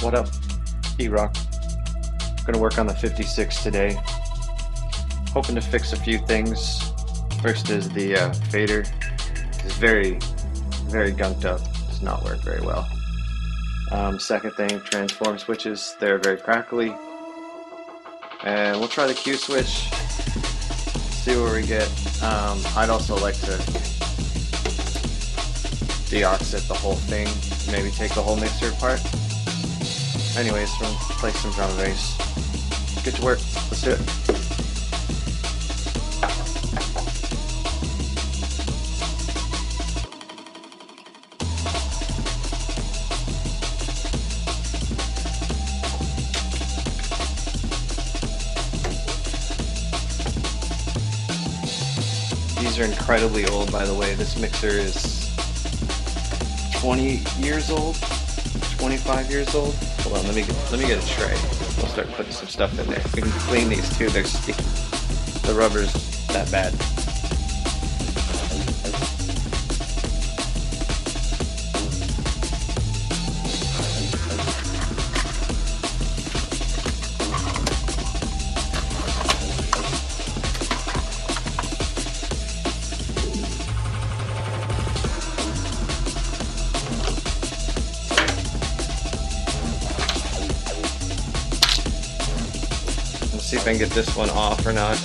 What up, E-Rock? Gonna work on the 56 today. Hoping to fix a few things. First is the fader. It's very gunked up. Does not work very well. Second thing, transform switches. They're very crackly. And we'll try the Q switch. See where we get. I'd also like to DeOxit the whole thing. Maybe take the whole mixer apart. Anyways, we'll play some drum and bass. Get to work. Let's do it. These are incredibly old, by the way. This mixer is 20 years old, 25 years old. Hold on, let me get a tray. We'll start putting some stuff in there. We can clean these too. They're sticky. The rubber's that bad. See if I can get this one off or not.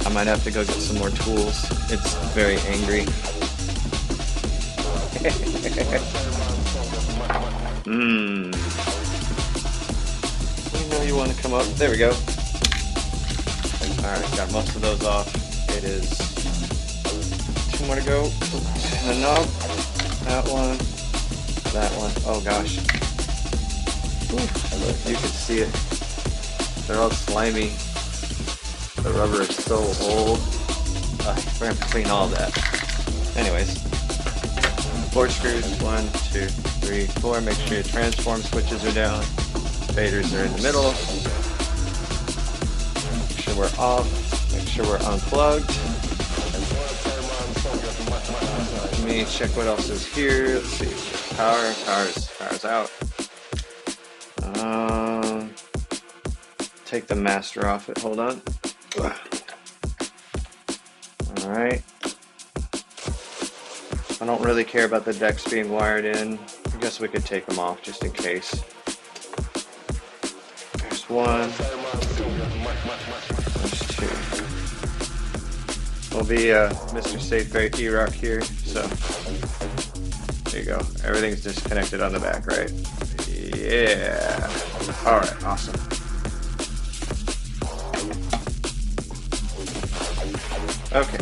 I might have to go get some more tools. It's very angry. You know you want to come up. There we go. Alright, got most of those off. It is 2 more to go. And a knob. That one. That one. Oh gosh. You can see it. They're all slimy. The rubber is so old. We're gonna have to clean all that. Anyways, 4 screws. 1, 2, 3, 4. Make sure your transform switches are down. Faders are in the middle. Make sure we're off. Make sure we're unplugged. Let me check what else is here. Let's see. Power's out. Take the master off it. Hold on. Alright. I don't really care about the decks being wired in. I guess we could take them off just in case. There's one. There's 2. We'll be Mr. Safe Very E-Rock here. So, there you go. Everything's disconnected on the back, right? Yeah. Alright, awesome. Okay.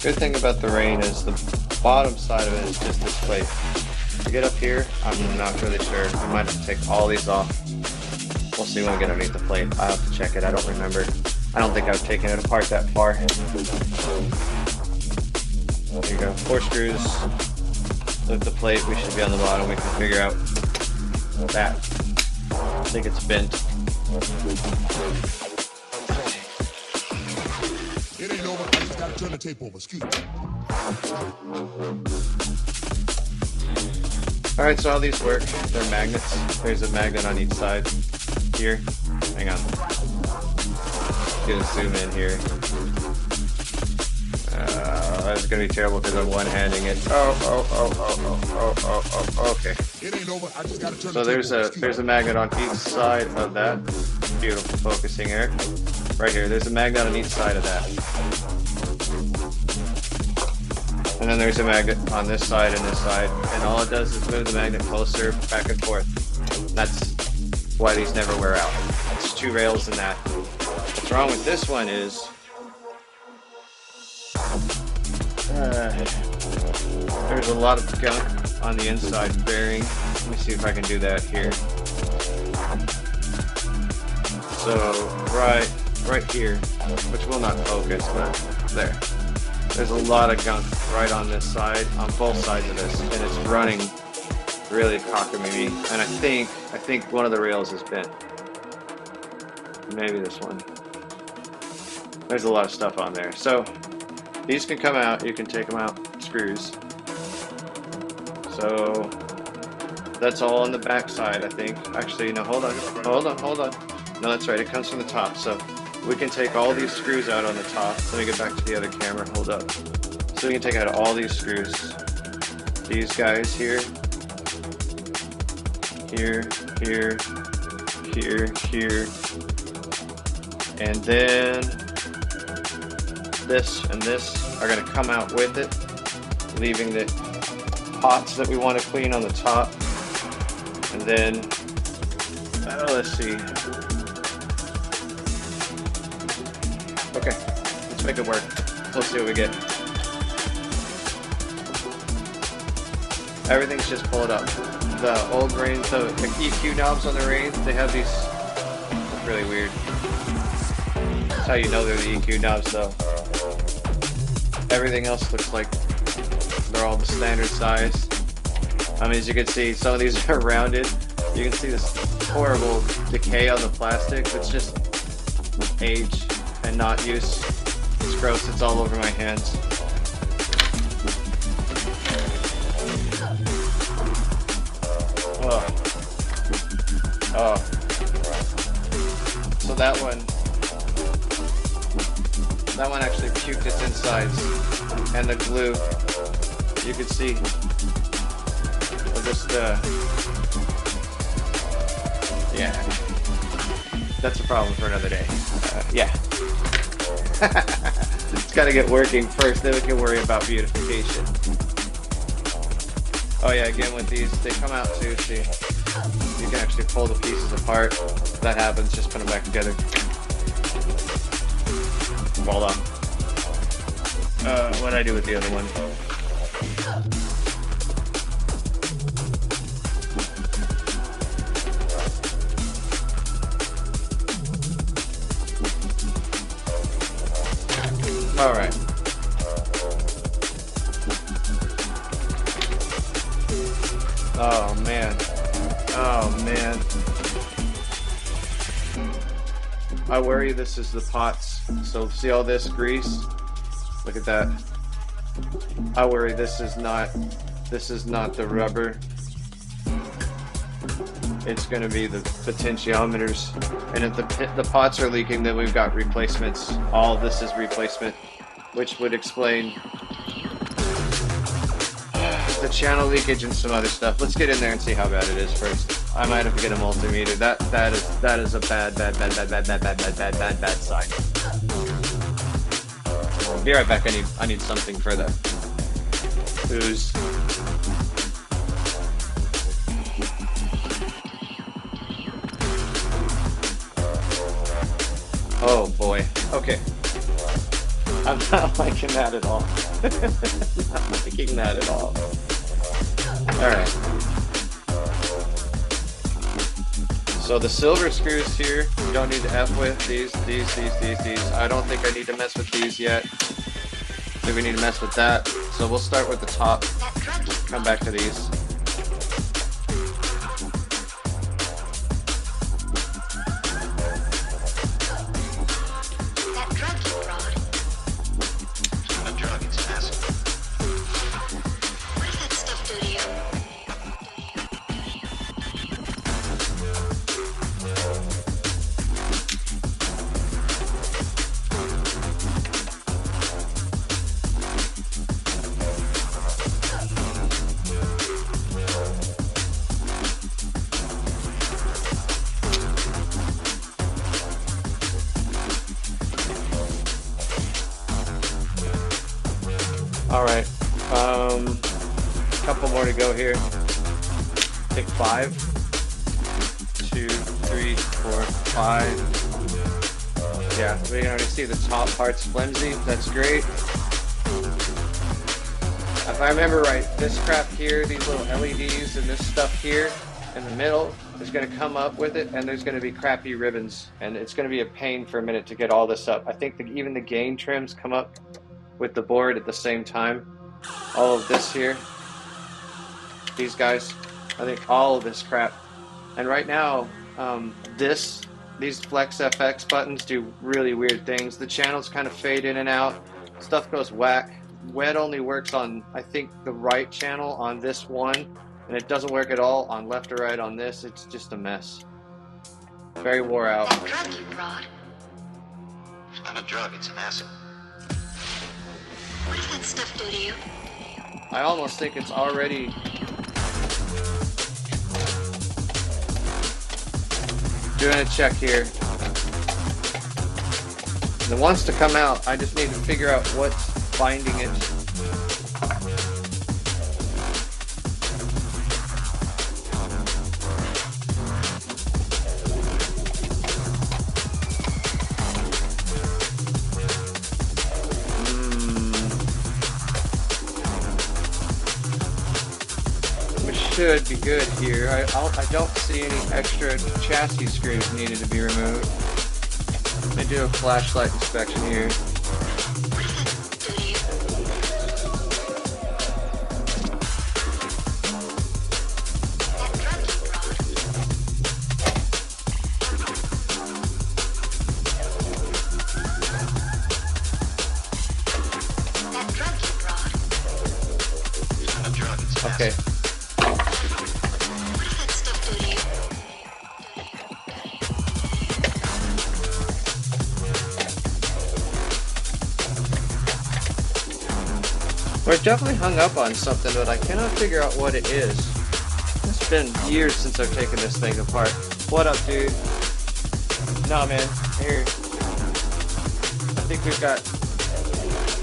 Good thing about the Rane is the bottom side of it is just this plate. To get up here, I'm not really sure. We might have to take all these off. We'll see when we get underneath the plate. I'll have to check it. I don't remember. I don't think I've taken it apart that far. There you go. 4 screws. Lift the plate. We should be on the bottom. We can figure out that. I think it's bent. It ain't over. I just gotta turn the tape over. Excuse me. Alright, so how these work, they're magnets. There's a magnet on each side here. Hang on. Gonna zoom in here. That's gonna be terrible because I'm one-handing it. Okay. It ain't over. I just gotta turn So there's a magnet on each side of that. Beautiful focusing, Eric. Right here, there's a magnet on each side of that. And then there's a magnet on this side and this side. And all it does is move the magnet closer, back and forth. That's why these never wear out. It's 2 rails in that. What's wrong with this one is there's a lot of gunk on the inside bearing. Let me see if I can do that here. So right here, which will not focus, but there. There's a lot of gunk right on this side, on both sides of this, and it's running really cockamamie. And I think one of the rails is bent. Maybe this one. There's a lot of stuff on there. So these can come out. You can take them out. Screws. So that's all on the back side, I think. Actually, no, hold on. No, that's right. It comes from the top. So we can take all these screws out on the top. Let me get back to the other camera. Hold up. So we can take out all these screws. These guys here. Here. And then this and this are going to come out with it, leaving the pots that we want to clean on the top. And then, let's see. Okay, let's make it work. Let's see what we get. Everything's just pulled up. The old Rane, the EQ knobs on the Rane, they have these. It's really weird. That's how you know they're the EQ knobs, though. Everything else looks like they're all the standard size. I mean, as you can see, some of these are rounded. You can see this horrible decay on the plastic. It's just age and not use. It's gross. It's all over my hands. Oh. So that one actually puked its insides, and the glue, you can see, just yeah, that's a problem for another day. Yeah. It's got to get working first, then we can worry about beautification. Oh yeah, again with these, they come out too, see, you can actually pull the pieces apart. If that happens, just put them back together. Hold on. What did I do with the other one? All right. Oh man. I worry this is the pots. So see all this grease? Look at that. I worry this is not the rubber. It's going to be the potentiometers. And if the pots are leaking, then we've got replacements. All of this is replacement, which would explain the channel leakage and some other stuff. Let's get in there and see how bad it is first. I might have to get a multimeter. That is a bad sign. Be right back. I need something for the ooze. Oh boy. Okay. I'm not liking that at all. Not liking that at all. Alright. So the silver screws here, you don't need to F with. These. I don't think I need to mess with these yet. Maybe we need to mess with that. So we'll start with the top. Come back to these. All right, couple more to go here. Take 5, 2, 3, 4, 5. Yeah, we can already see the top part's flimsy. That's great. If I remember right, this crap here, these little LEDs and this stuff here in the middle is going to come up with it, and there's going to be crappy ribbons, and it's going to be a pain for a minute to get all this up. I think even the gain trims come up with the board at the same time. All of this here, these guys, I think all of this crap. And right now, these Flex FX buttons do really weird things. The channels kind of fade in and out. Stuff goes whack. WED only works on, I think, the right channel on this one, and it doesn't work at all on left or right on this. It's just a mess. Very wore out. That drug you brought. It's not a drug, it's an acid. What does that stuff do to you? I almost think it's already doing a check here. It wants to come out. I just need to figure out what's binding it. Should be good here. I don't see any extra chassis screws needed to be removed. Let me do a flashlight inspection here. Okay. We're definitely hung up on something, but I cannot figure out what it is. It's been years since I've taken this thing apart. What up, dude? Nah, man. Here. I think we've got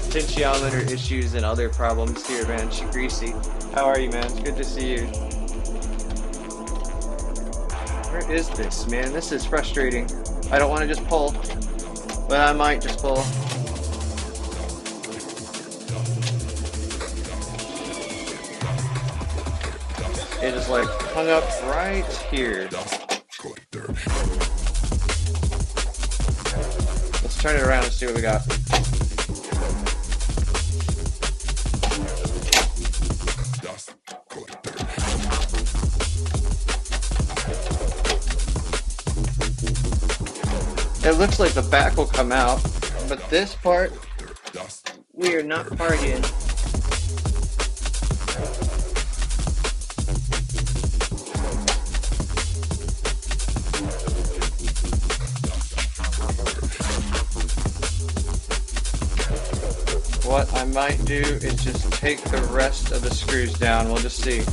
potentiometer issues and other problems here, man. Greasy. How are you, man? It's good to see you. Where is this, man? This is frustrating. I don't want to just pull, but I might just pull. It is like hung up right here. Let's turn it around and see what we got. It looks like the back will come out, but this part, we are not partying. What I might do is just take the rest of the screws down. We'll just see. I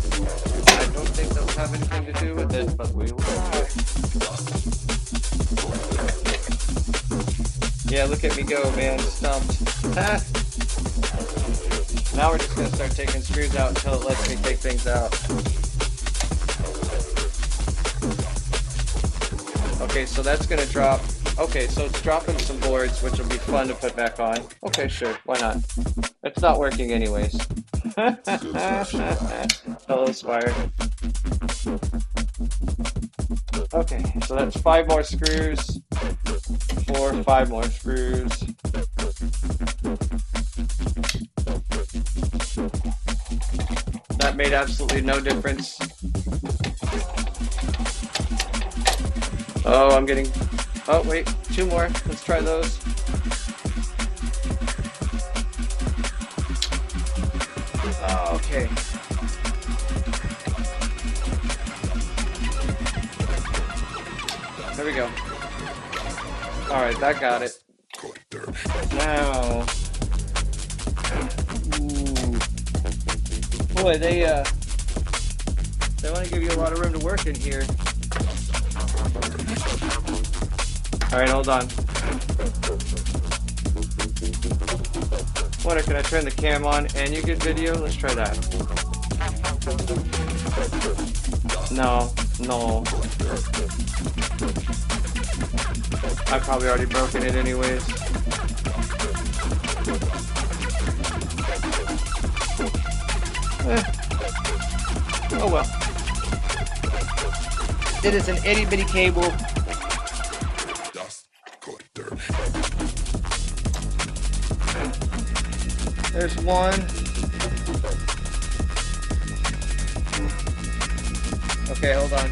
don't think they'll have anything to do with it, but we will try. Yeah, look at me go, man. Stumped. Now we're just going to start taking screws out until it lets me take things out. Okay, so that's going to drop. Okay, so it's dropping some boards, which will be fun to put back on. Okay, sure. Why not? It's not working anyways. Hello, Spire. Okay, so that's 5 more screws. 4, 5 more screws. That made absolutely no difference. Oh, I'm getting... Oh, wait, 2 more. Let's try those. Okay. There we go. Alright, that got it. Now... Ooh. Boy, they want to give you a lot of room to work in here. Alright, hold on. Wonder, can I turn the cam on and you get video? Let's try that. No. I've probably already broken it anyways. Oh well. It is an itty bitty cable. There's one. Okay, hold on.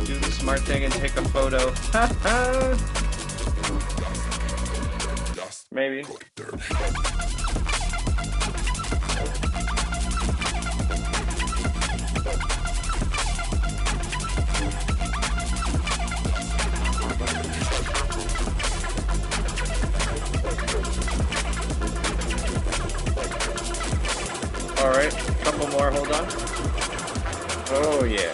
Do the smart thing and take a photo. Maybe. Alright, a couple more, hold on. Oh yeah.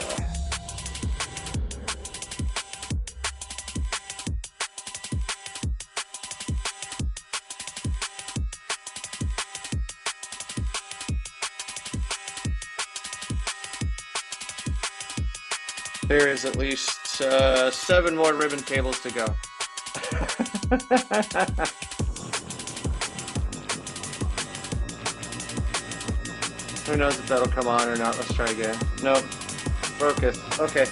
There is at least 7 more ribbon cables to go. Who knows if that'll come on or not. Let's try again. Nope. Focus. Okay.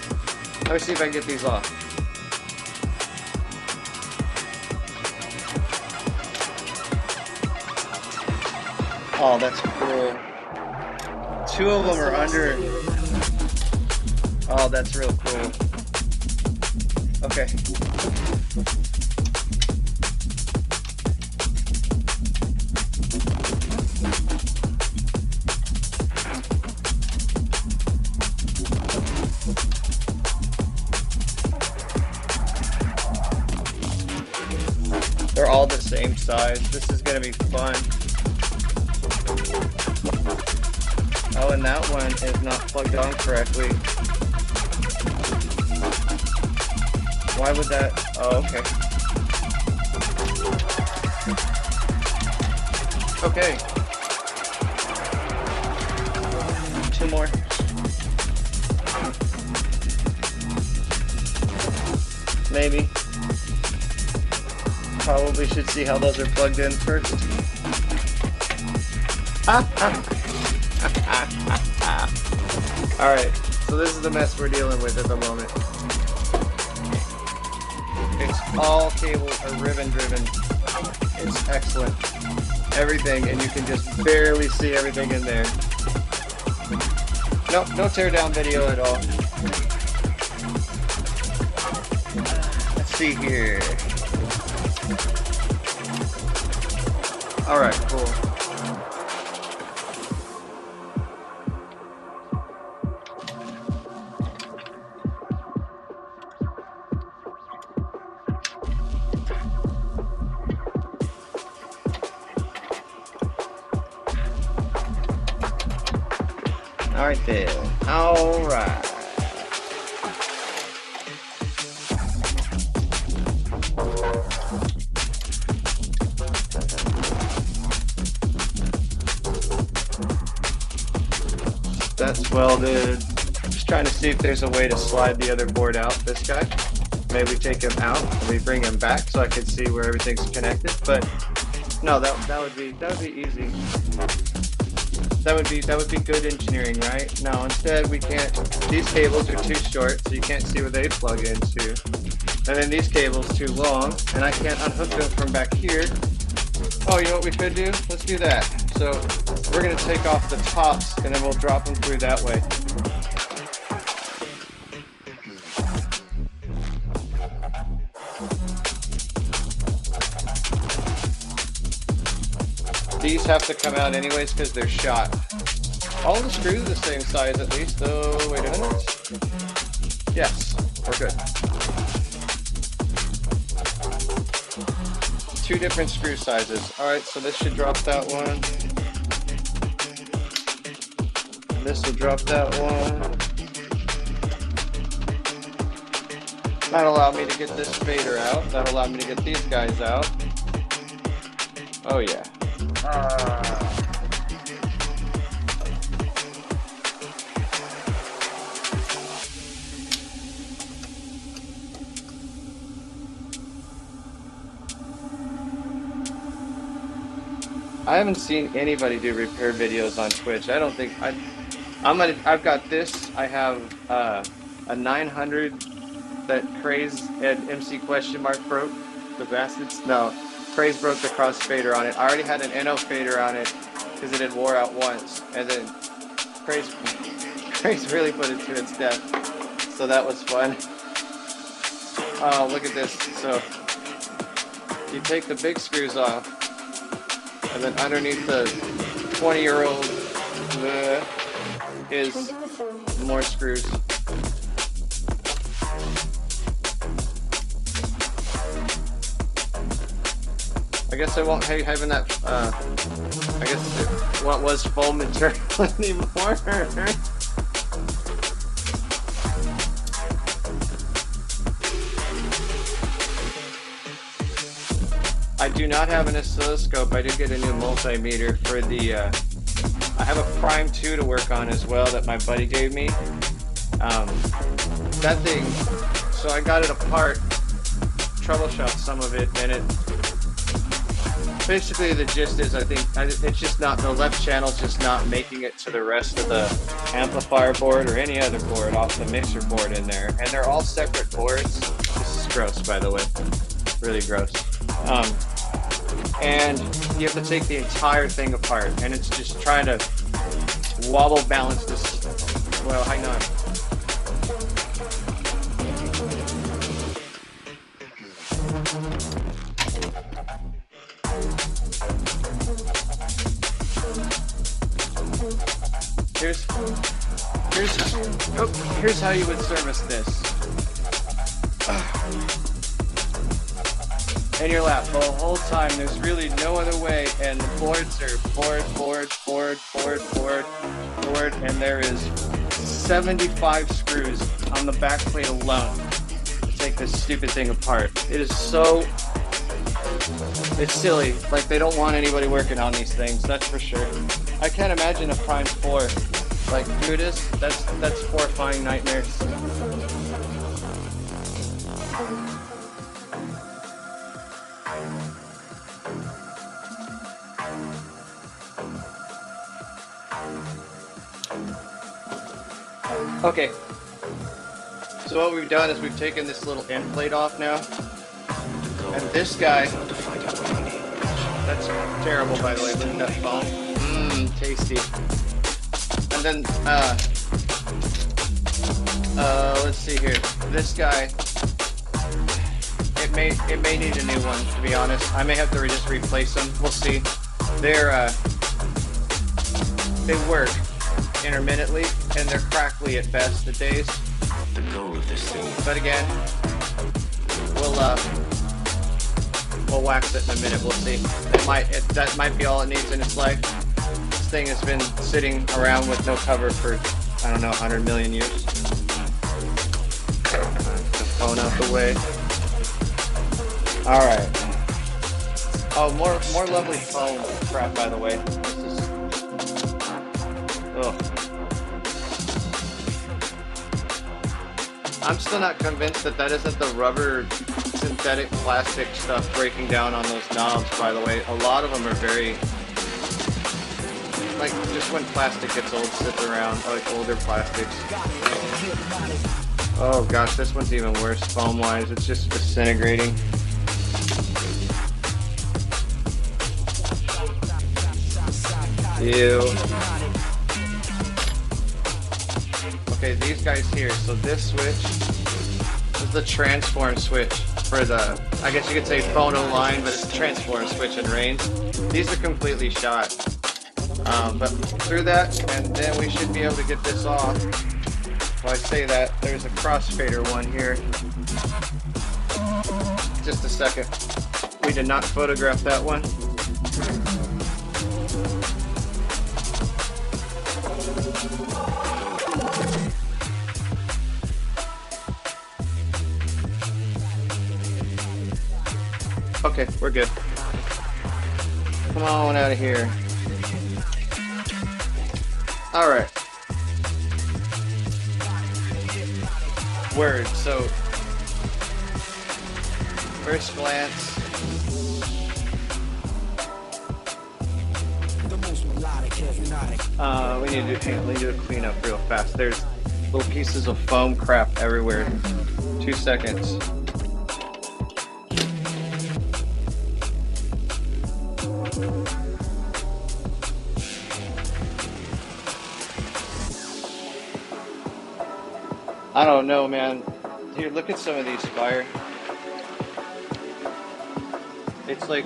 Let me see if I can get these off. Oh, that's cool. 2 of them are under. Oh, that's real cool. Okay. They're all the same size. This is gonna be fun. Oh, and that one is not plugged on correctly. Why would that? Oh, okay. Okay. 2 more. Maybe. Probably should see how those are plugged in first. Alright, so this is the mess we're dealing with at the moment. It's all cables are ribbon driven. It's excellent. Everything, and you can just barely see everything in there. Nope, no tear down video at all. Let's see here. Alright, cool. Alright then. Alright. That's welded. Just trying to see if there's a way to slide the other board out. This guy. Maybe take him out and we bring him back so I can see where everything's connected. But no, that would be easy. That would be good engineering, right? No, instead we can't. These cables are too short, so you can't see where they plug into. And then these cables too long, and I can't unhook them from back here. Oh, you know what we could do? Let's do that. So we're gonna take off the tops, and then we'll drop them through that way. These have to come out anyways because they're shot. All the screws are the same size at least, though. Wait a minute. Yes, we're good. 2 different screw sizes. Alright, so this should drop that one. And this will drop that one. That'll allow me to get this fader out. That'll allow me to get these guys out. Oh yeah. I haven't seen anybody do repair videos on Twitch. I don't think I've got this. I have a 900 that Craze at MC question mark broke. The bastards? No. Praise broke the crossfader on it. I already had an NO fader on it because it had wore out once. And then Praise really put it to its death. So that was fun. Oh, look at this. So you take the big screws off, and then underneath the 20-year-old is more screws. I guess I won't have having that, I guess what was foam material anymore. I do not have an oscilloscope. I did get a new multimeter for the, I have a Prime 2 to work on as well that my buddy gave me. That thing, so I got it apart, troubleshot some of it, and it, basically the gist is I think it's just not, the left channel's just not making it to the rest of the amplifier board or any other board off the mixer board in there. And they're all separate boards. This is gross, by the way. Really gross. And you have to take the entire thing apart, and it's just trying to wobble balance this. Well, hang on. Here's how you would service this. In your lap the whole time. There's really no other way, and the boards are board, and there is 75 screws on the back plate alone to take this stupid thing apart. It is so, it's silly. Like, they don't want anybody working on these things, that's for sure. I can't imagine a Prime 4 like do this. That's horrifying nightmares. Okay, so what we've done is we've taken this little end plate off now, and this guy, that's terrible by the way, look at that foam, tasty. And then, let's see here, this guy, it may need a new one, to be honest. I may have to just replace them, we'll see. They work intermittently, and they're crackly at best at days. The goal of this thing. But again, we'll wax it in a minute. We'll see. That might be all it needs in its life. This thing has been sitting around with no cover for, I don't know, 100 million years. The phone out the way. All right. Oh, more lovely foam crap, by the way. This is. Ugh. I'm still not convinced that isn't the rubber synthetic plastic stuff breaking down on those knobs, by the way. A lot of them are very, like, just when plastic gets old, sits around, like older plastics. Oh gosh, this one's even worse foam-wise. It's just disintegrating. Ew. Okay, these guys here, so this switch is the transform switch for the, I guess you could say phono line, but it's a transform switch in Rane. These are completely shot. But through that, and then we should be able to get this off. Well, I say that, there's a crossfader one here. Just a second. We did not photograph that one. Okay, we're good. Come on out of here. All right. Word. So, first glance. We need to clean up real fast. There's little pieces of foam crap everywhere. 2 seconds. I don't know, man. Here, look at some of these fire. It's like,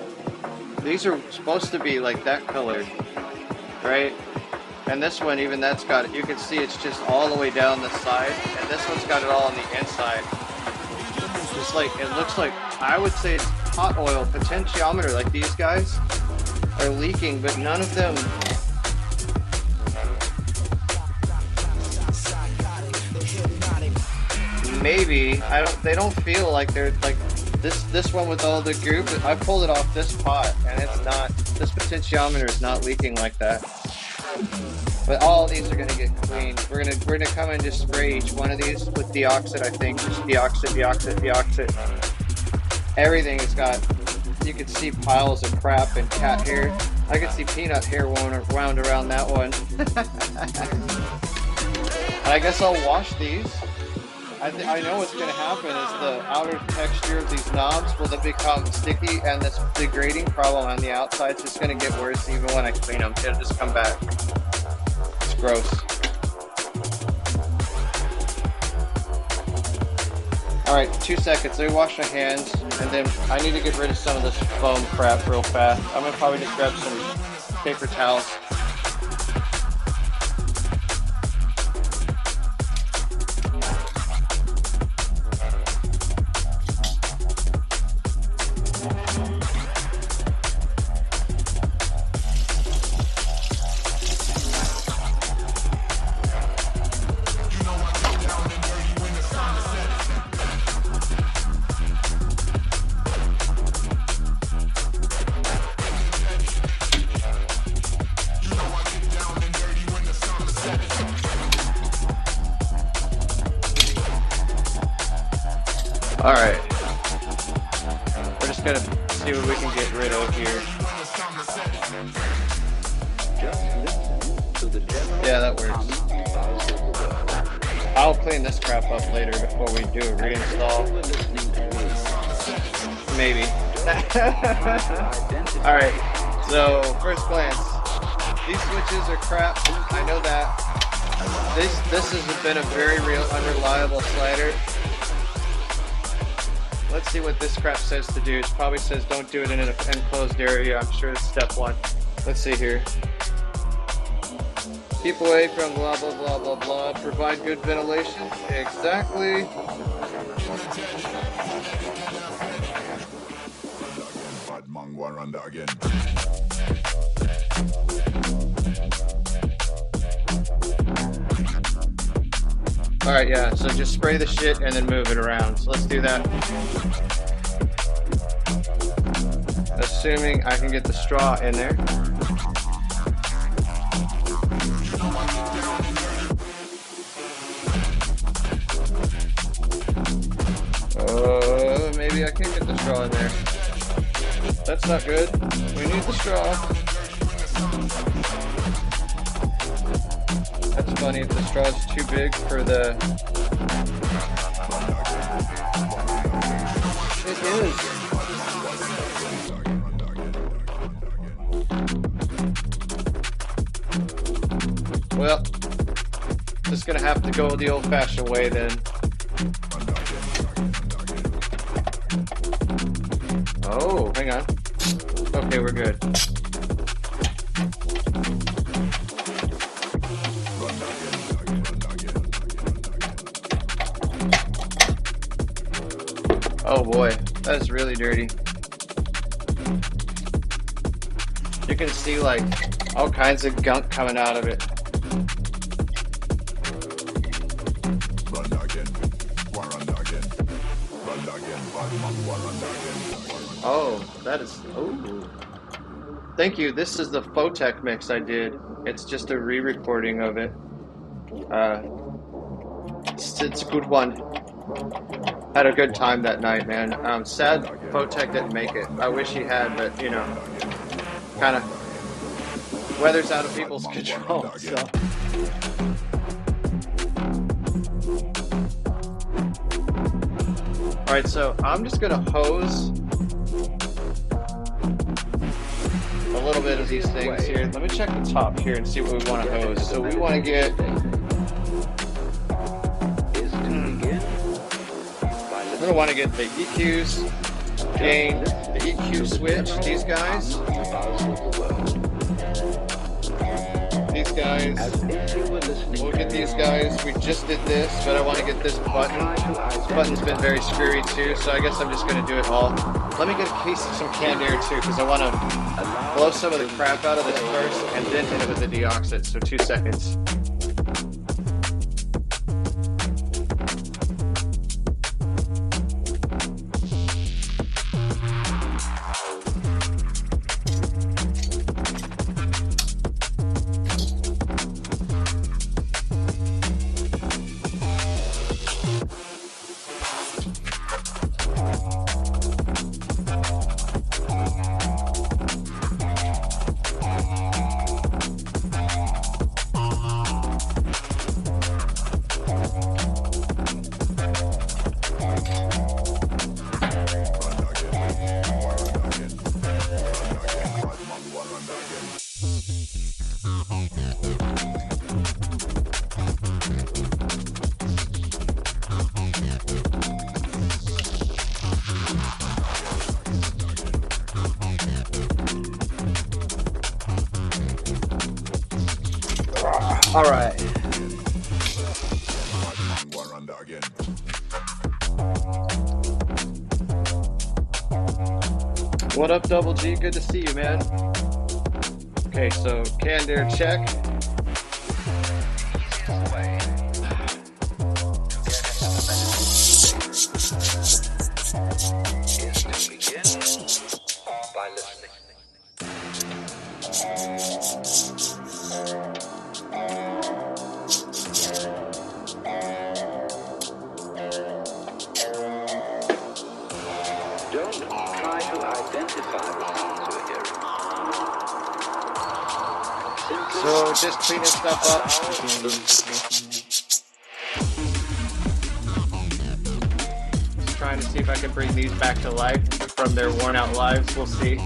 these are supposed to be like that color, right? And this one, even that's got it. You can see it's just all the way down the side, and this one's got it all on the inside. It's like, it looks like, I would say it's hot oil potentiometer. Like these guys are leaking, but none of them. Maybe they don't feel like they're like this one with all the goop. I pulled it off this pot, and it's not. This potentiometer is not leaking like that. But all these are gonna get cleaned. We're gonna come and just spray each one of these with DeOxit. I think just DeOxit. Everything has got. You can see piles of crap and cat hair. I can see peanut hair wound around that one. And I guess I'll wash these. I know what's going to happen is the outer texture of these knobs will then become sticky, and this degrading problem on the outside is just going to get worse even when I clean them. It'll just come back. It's gross. Alright, 2 seconds. Let me wash my hands, and then I need to get rid of some of this foam crap real fast. I'm going to probably just grab some paper towels. Alright, we're just gonna see what we can get rid of here. Yeah, that works. I'll clean this crap up later before we do a reinstall. Maybe. Alright, so first glance. These switches are crap, I know that. This has been a very real unreliable slider. Let's see what this crap says to do. It probably says don't do it in an enclosed area. I'm sure it's step 1. Let's see here. Keep away from blah, blah, blah, blah, blah. Provide good ventilation. Exactly. Alright, yeah, so just spray the shit and then move it around. So let's do that. Assuming I can get the straw in there. Maybe I can get the straw in there. That's not good. We need the straw. That's funny if the straw is too big for the... It is. Well, just gonna have to go the old-fashioned way then. Oh, hang on. Okay, we're good. Oh boy, that is really dirty. You can see like all kinds of gunk coming out of it. Oh, that is, oh. Thank you, this is the Photech mix I did. It's just a re-recording of it. It's a good one. Had a good time that night, man. Sad Photech didn't make it. I wish he had, but you know, kind of weather's out of people's control. So. All right, so I'm just gonna hose a little bit of these things here. Let me check the top here and see what we want to hose. So we want to get... We're going to want to get the EQs, gain, the EQ switch, these guys. These guys, we'll get these guys. We just did this, but I want to get this button. This button's been very screwy too, so I guess I'm just going to do it all. Let me get a case of some canned air too, because I want to blow some of the crap out of this first, and then hit it with the DeOxit, so 2 seconds. All right. What up, Double G? Good to see you, man. Okay, so canned air check. So just cleaning stuff up. Just trying to see if I can bring these back to life from their worn out lives. We'll see.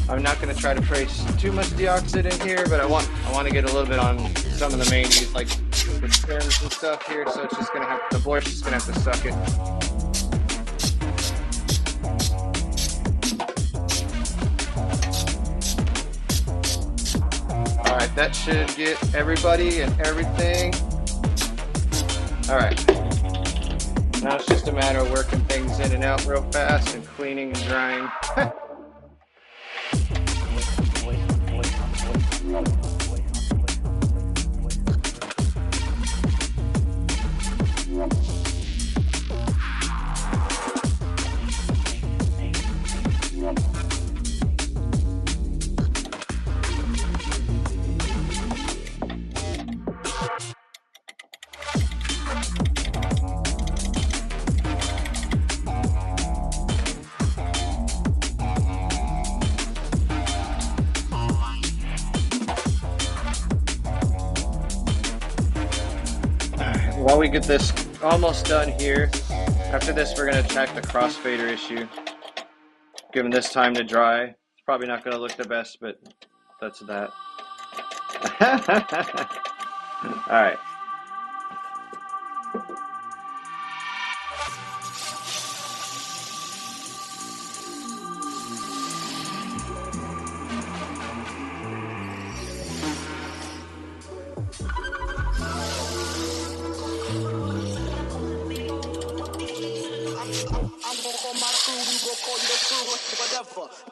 I'm not going to try to trace too much DeOxit in here, but I want to get a little bit on some of the mains, like the trims and stuff here. So it's just going to have, the brush is going to have to suck it. Alright, that should get everybody and everything. Alright. Now it's just a matter of working things in and out real fast and cleaning and drying. While we get this almost done here, after this we're going to check the crossfader issue. Given this time to dry, it's probably not going to look the best, but that's that. Alright.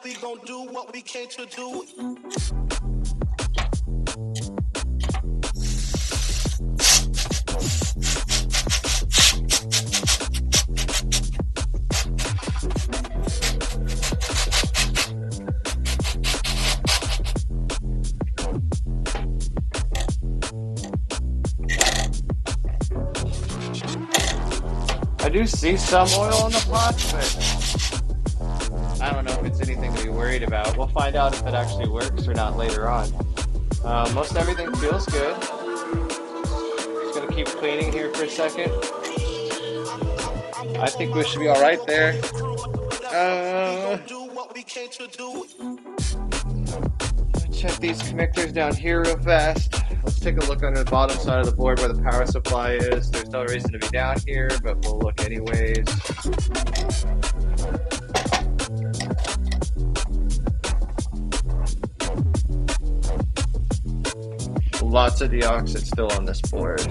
We gon' do what we came to do. I do see some oil on the pot, but I don't know if it's anything to be worried about. We'll find out if it actually works or not later on. Most everything feels good. Just gonna keep cleaning here for a second. I think we should be all right there. Check these connectors down here real fast. Let's take a look under the bottom side of the board where the power supply is. There's no reason to be down here, but we'll look anyways. Lots of DeOxit still on this board.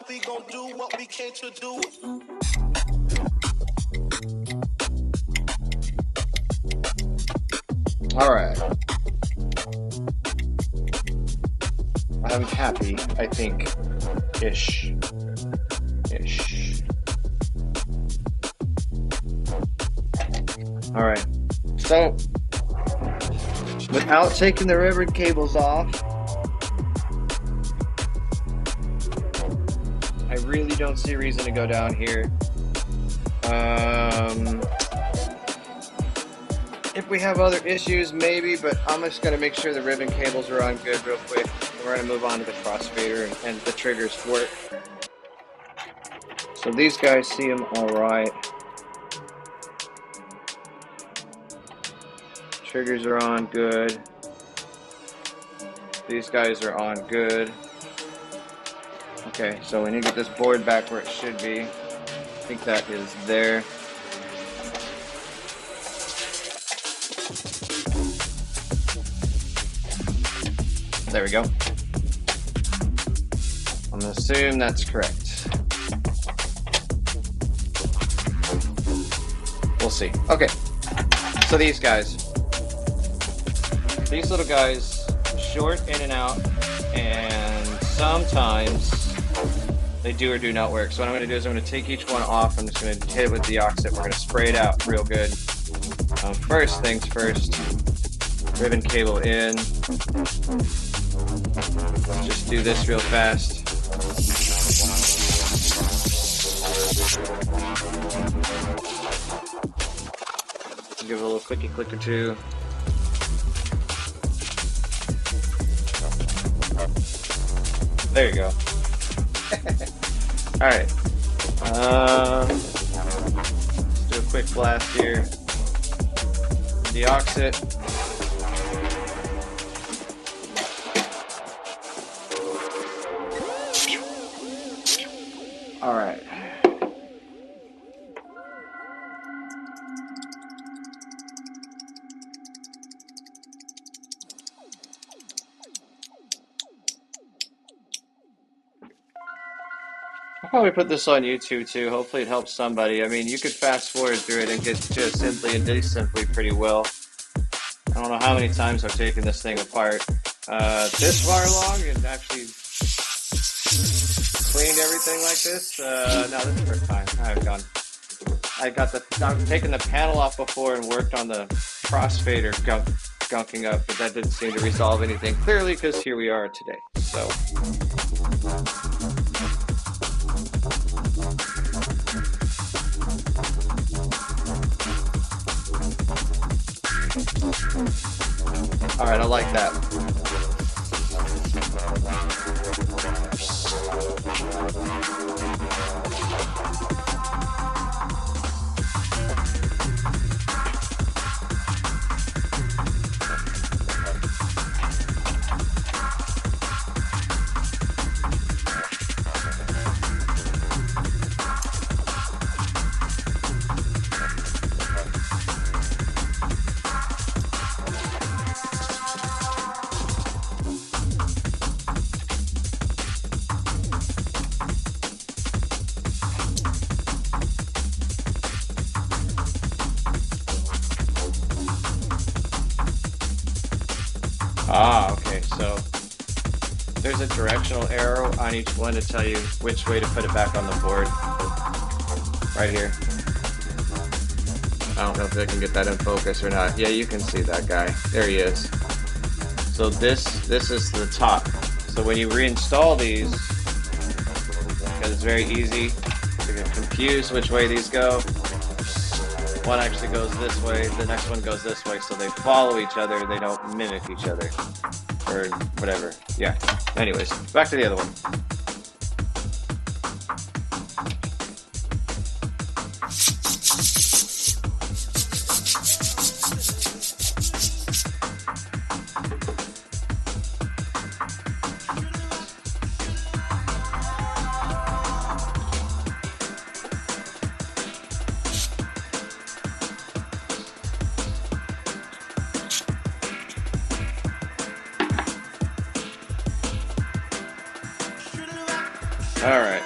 We gon' do what we came to do. All right. I'm happy, I think, ish. All right. So, without taking the ribbon cables off, I really don't see a reason to go down here. If we have other issues, maybe, but I'm just going to make sure the ribbon cables are on good real quick. And we're going to move on to the crossfader and the triggers work. So these guys see them all right. Triggers are on good. These guys are on good. Okay, so we need to get this board back where it should be. I think that is there. There we go. I'm gonna assume that's correct. We'll see. Okay, so these little guys short in and out, and sometimes they do or do not work. So what I'm going to do is I'm going to take each one off. I'm just going to hit it with DeOxit. We're going to spray it out real good. First things first, ribbon cable in. Just do this real fast. Give it a little clicky click or two. There you go. Alright. Let's do a quick blast here. DeOxit. Alright. I'll probably put this on YouTube too. Hopefully it helps somebody. I mean, you could fast forward through it and get to assembly and disassembly pretty well. I don't know how many times I've taken this thing apart. This far along and actually cleaned everything like this. No, this is the first time I've gone. I've taken the panel off before and worked on the crossfader gunking up, but that didn't seem to resolve anything clearly because here we are today. So. All right, I like that. Okay, so there's a directional arrow on each one to tell you which way to put it back on the board. Right here. I don't know if I can get that in focus or not. Yeah, you can see that guy. There he is. So this is the top. So when you reinstall these, because it's very easy to get confused which way these go. One actually goes this way, the next one goes this way, so they follow each other, they don't mimic each other. Or whatever. Yeah. Anyways, back to the other one. All right.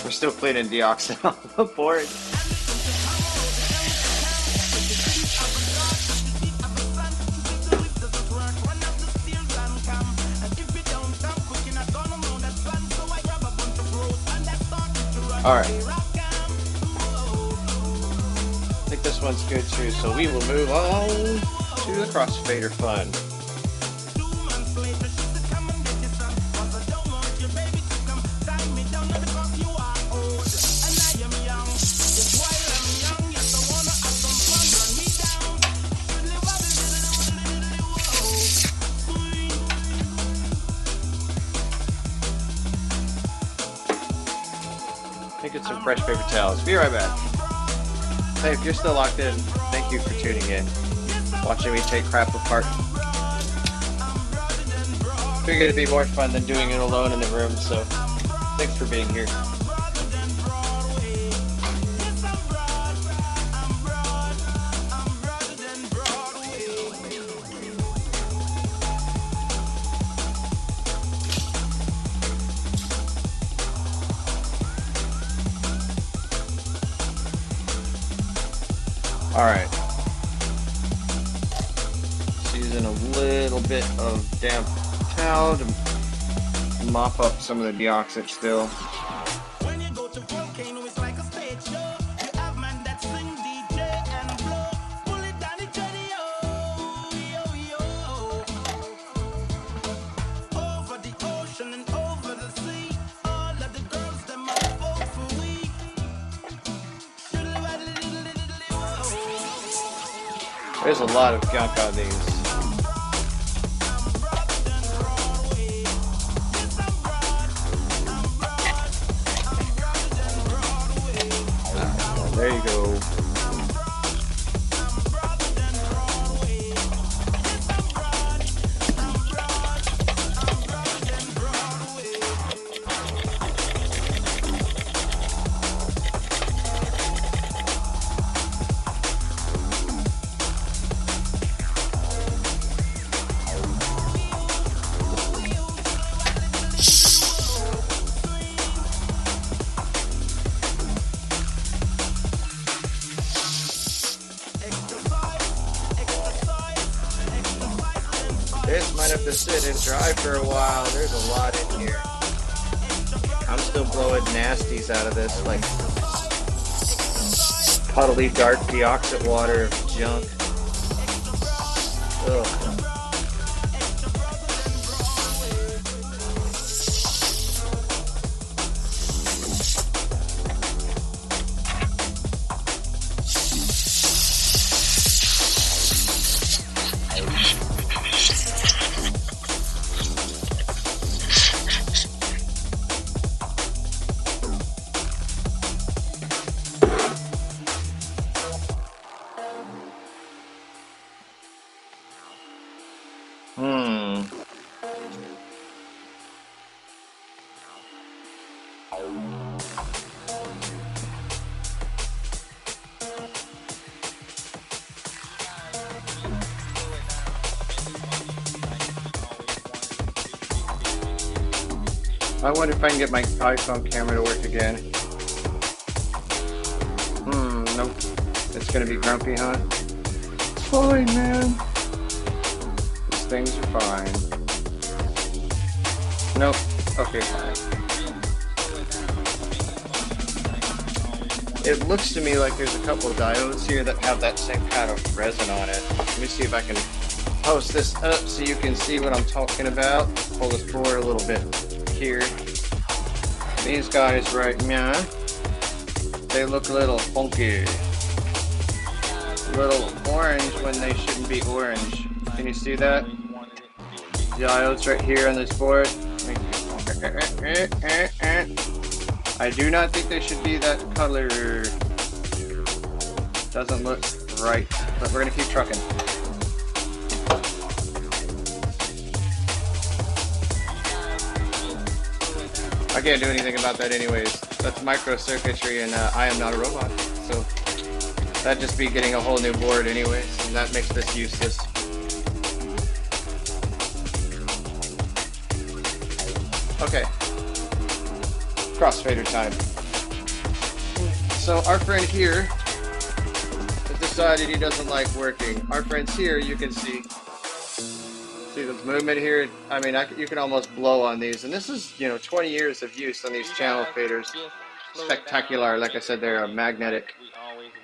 We're still cleaning DeOxit off the board. All right. I think this one's good too, so we will move on to the crossfader fun. Get some fresh paper towels. Be right back. Hey, if you're still locked in, thank you for tuning in, watching me take crap apart. Figured it'd be more fun than doing it alone in the room, so thanks for being here. All right, just using a little bit of damp towel to mop up some of the DeOxit still. When you go to volcano, it's like a stage show. You have man that sing DJ and blow. Pull it down the journey, yo. Over the ocean and over the sea. All of the girls, them are folk for we. There's a lot of gunk on these. There you go. This might have to sit and dry for a while. There's a lot in here. I'm still blowing nasties out of this, like puddly, dark DeOxit water of junk. Ugh. I wonder if I can get my iPhone camera to work again. Nope. It's gonna be grumpy, huh? It's fine, man. These things are fine. Nope. Okay, fine. It looks to me like there's a couple of diodes here that have that same kind of resin on it. Let me see if I can post this up so you can see what I'm talking about. Pull this forward a little bit here. These guys right now, they look a little funky. A little orange when they shouldn't be orange. Can you see that? Diodes right here on this board. I do not think they should be that color. Doesn't look right, but we're gonna keep trucking. I can't do anything about that anyways. That's microcircuitry and I am not a robot. So that'd just be getting a whole new board anyways, and that makes this useless. Okay. Crossfader time. So our friend here has decided he doesn't like working. Our friends here, you can see the movement here. I mean, you can almost blow on these. And this is, 20 years of use on these channel faders. Spectacular. Like I said, they're magnetic.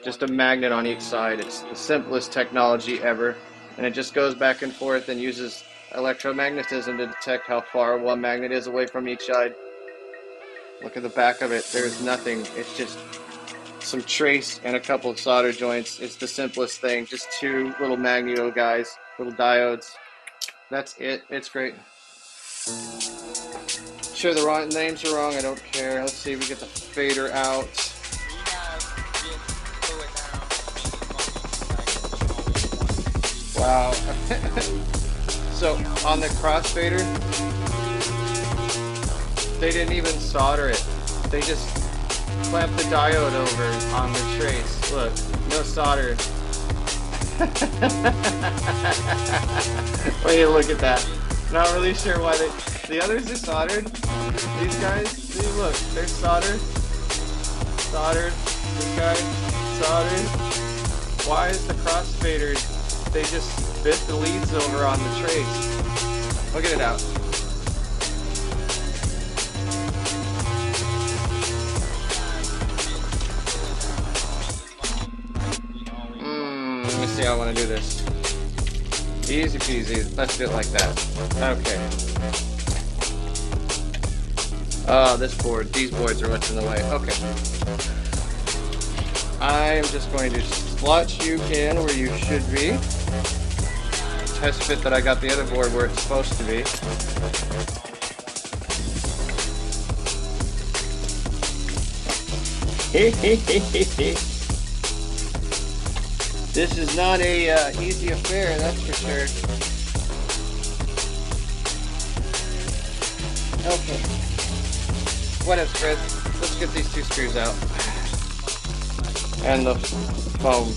Just a magnet on each side. It's the simplest technology ever. And it just goes back and forth and uses electromagnetism to detect how far one magnet is away from each side. Look at the back of it. There's nothing. It's just some trace and a couple of solder joints. It's the simplest thing. Just two little magneto guys, little diodes. That's it. It's great. Sure, the names are wrong. I don't care. Let's see if we get the fader out. Wow. So on the crossfader, they didn't even solder it. They just clamped the diode over on the trace. Look, no solder. Wait, look at that. Not really sure why the others are soldered. These guys, see, look, they're soldered. Soldered. This guy, soldered. Why is the crossfader, they just bit the leads over on the trace? Look at it out. Let me see how I want to do this. Easy peasy. Let's do it like that. Okay. These boards are what's in the way. Okay. I am just going to slot you in where you should be. Test fit that I got the other board where it's supposed to be. This is not a easy affair, that's for sure. Okay. What else, Fred? Let's get these two screws out. And the foam.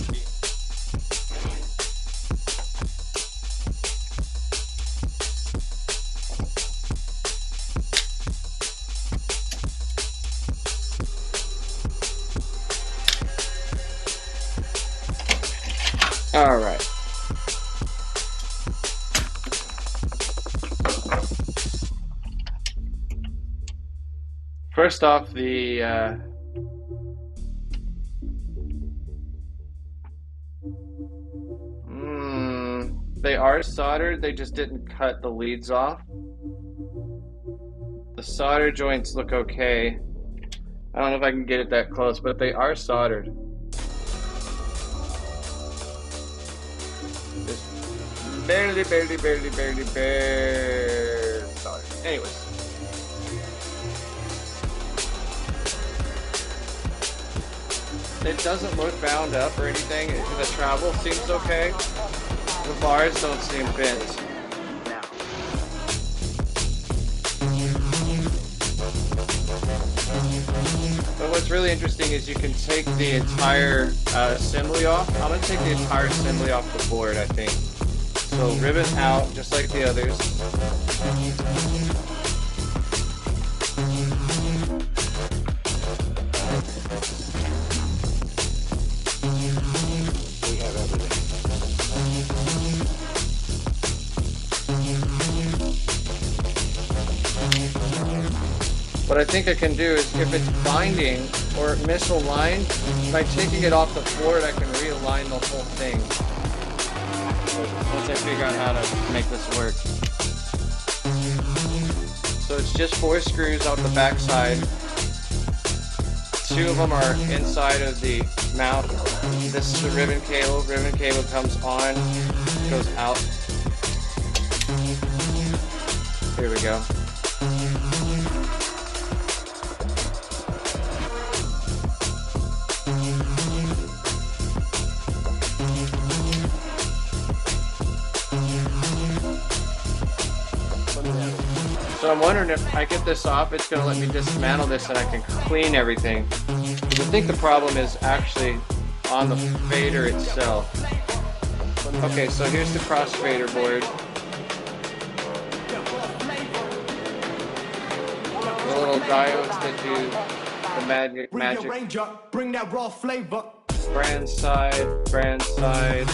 All right. First off, they are soldered, they just didn't cut the leads off. The solder joints look okay. I don't know if I can get it that close, but they are soldered. Just barely soldered. Anyways. It doesn't look bound up or anything. The travel seems okay. The bars don't seem bent. But what's really interesting is you can take the entire assembly off. I'm going to take the entire assembly off the board, I think. So ribbon out, just like the others. What I think I can do is, if it's binding or misaligned, by taking it off the board, I can realign the whole thing. Once I figure out how to make this work. So it's just 4 screws out the back side. 2 of them are inside of the mount. This is the ribbon cable. Ribbon cable comes on, goes out. Here we go. So I'm wondering if I get this off, it's going to let me dismantle this and I can clean everything. I think the problem is actually on the fader itself. Okay, so here's the crossfader board. The little diodes that do the magic. Bring that raw flavor. Brand side, brand side.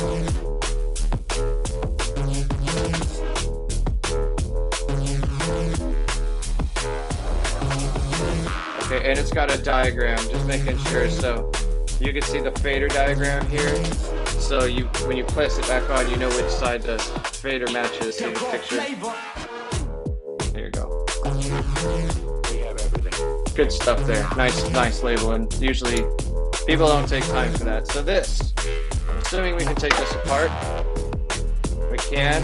Okay, and it's got a diagram, just making sure. So you can see the fader diagram here. So when you place it back on, you know which side the fader matches in the picture. There you go. We have everything. Good stuff there. Nice labeling. Usually people don't take time for that. So this, assuming we can take this apart, we can.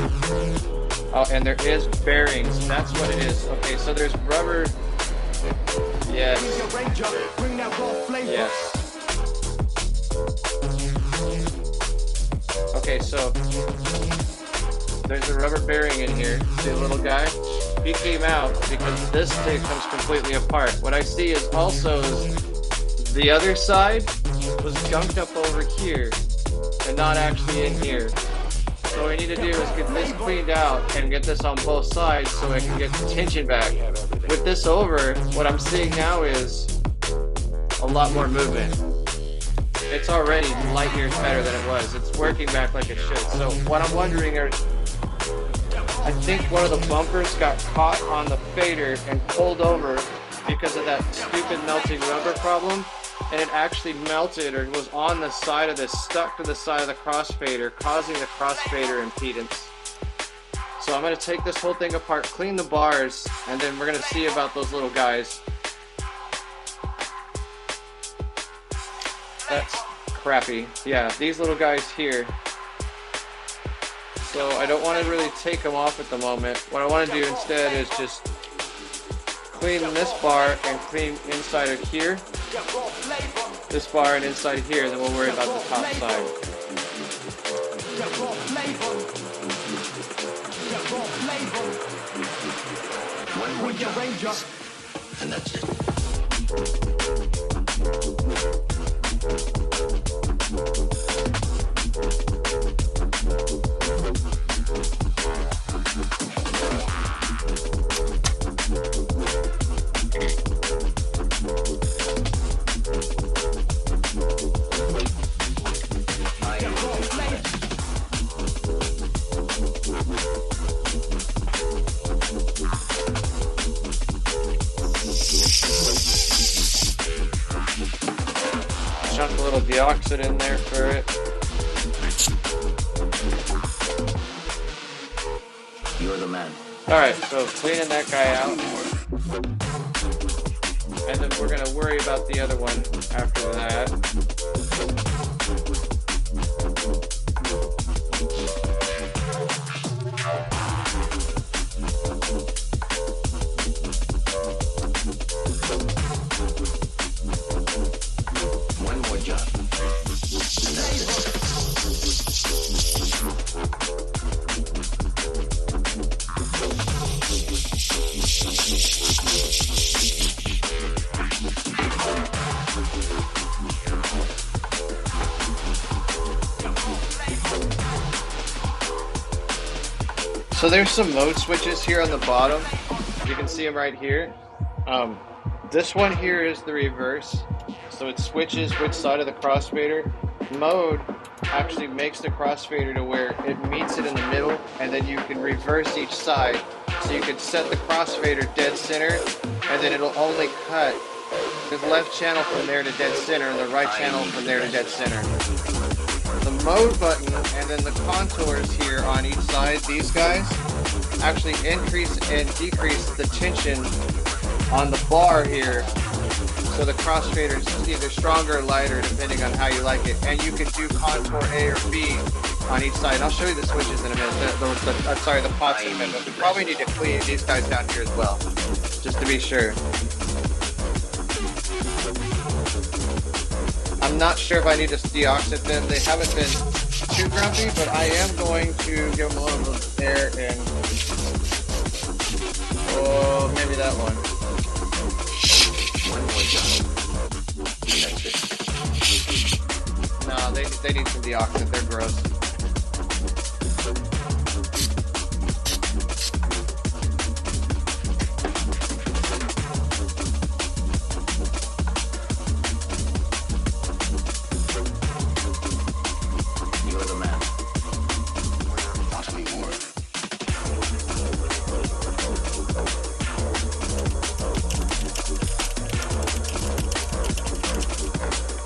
Oh, and there is bearings. That's what it is. Okay, so there's rubber. Yes. Yes. Okay, so there's a rubber bearing in here. See the little guy? He came out because this thing comes completely apart. What I see is also the other side was gunked up over here and not actually in here. So what we need to do is get this cleaned out and get this on both sides so I can get the tension back. With this over, what I'm seeing now is a lot more movement. It's already light years better than it was. It's working back like it should. So what I'm wondering is, I think one of the bumpers got caught on the fader and pulled over because of that stupid melting rubber problem. And it actually melted or was on the side of this, stuck to the side of the crossfader, causing the crossfader impedance. So I'm going to take this whole thing apart, clean the bars, and then we're going to see about those little guys. That's crappy. Yeah, these little guys here. So I don't want to really take them off at the moment. What I want to do instead is just clean this bar and clean inside of here. This bar and inside here, then we'll worry about the top side. One more job, and that's it. Chunk a little DeOxit in there for it. You're the man. Alright, so cleaning that guy out. And then we're going to worry about the other one after that. One more job, and that's it. So there's some mode switches here on the bottom. You can see them right here. This one here is the reverse. So it switches which side of the crossfader. Mode actually makes the crossfader to where it meets it in the middle, and then you can reverse each side So you can set the crossfader dead center, and then it'll only cut the left channel from there to dead center and the right channel from there to dead center. The mode button and then the contours here on each side, these guys, actually increase and decrease the tension on the bar here. So the crossfader is either stronger or lighter depending on how you like it. And you can do contour A or B on each side. And I'll show you the switches in a minute. The pots in a minute. But we probably need to clean these guys down here as well, just to be sure. I'm not sure if I need to deoxit them. They haven't been too grumpy, but I am going to give them a little bit of air and, oh, maybe that one. No, they need some deoxit. They're gross.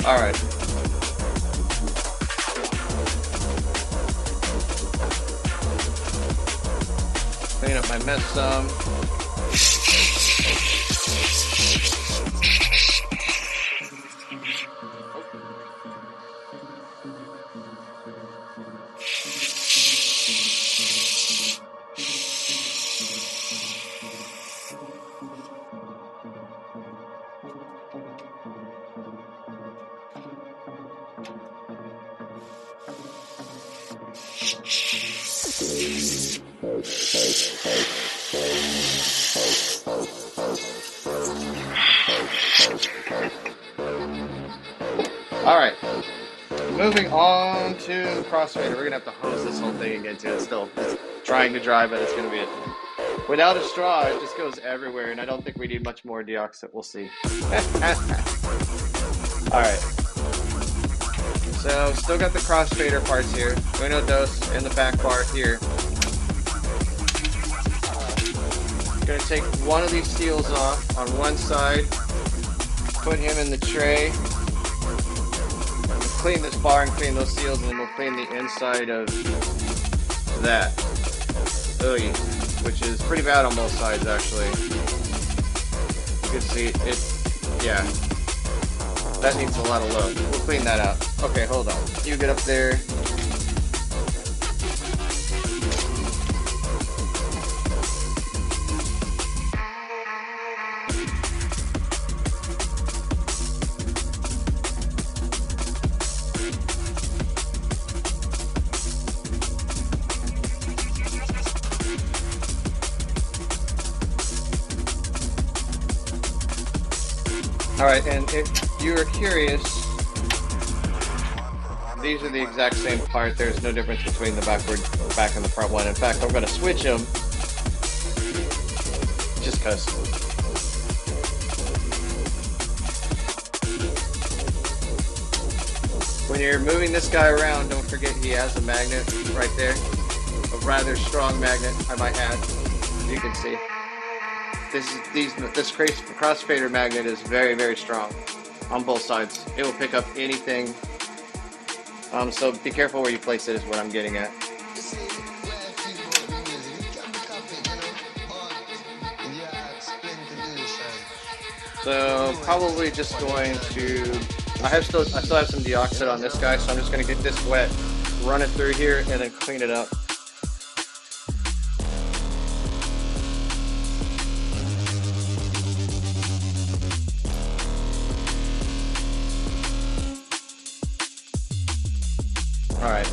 All right. Clean up my mess some. Alright, moving on to the crossfader. We're going to have to hose this whole thing again too. It's still trying to dry, but it's going to be without a straw, it just goes everywhere, and I don't think we need much more deoxit. We'll see. Alright, so still got the crossfader parts here. Uno, dos, and the back bar here. Going to take one of these seals off on one side, put him in the tray, clean this bar and clean those seals, and then we'll clean the inside of that, which is pretty bad on both sides actually. You can see it, yeah, that needs a lot of love. We'll clean that out. Okay, hold on. You get up there. Alright, and if you are curious, these are the exact same part. There's no difference between the back and the front one. In fact, I'm going to switch them just because. When you're moving this guy around, don't forget he has a magnet right there. A rather strong magnet, I might add. You can see. This crossfader magnet is very, very strong on both sides. It will pick up anything. So be careful where you place it is what I'm getting at. So probably just going to, I still have some DeOxit on this guy, so I'm just going to get this wet, run it through here, and then clean it up. All right.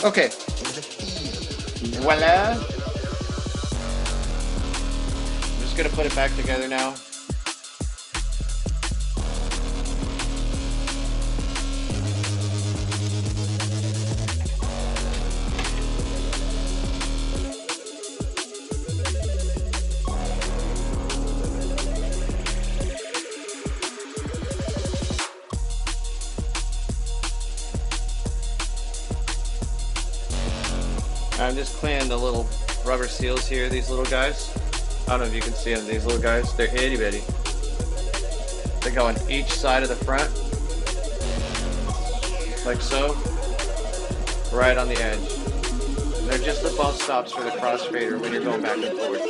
Okay. Voila. I'm just gonna put it back together now. I'm just cleaning the little rubber seals here, these little guys. I don't know if you can see them, these little guys. They're itty bitty. They go on each side of the front, like so, right on the edge. They're just the bump stops for the crossfader when you're going back and forth.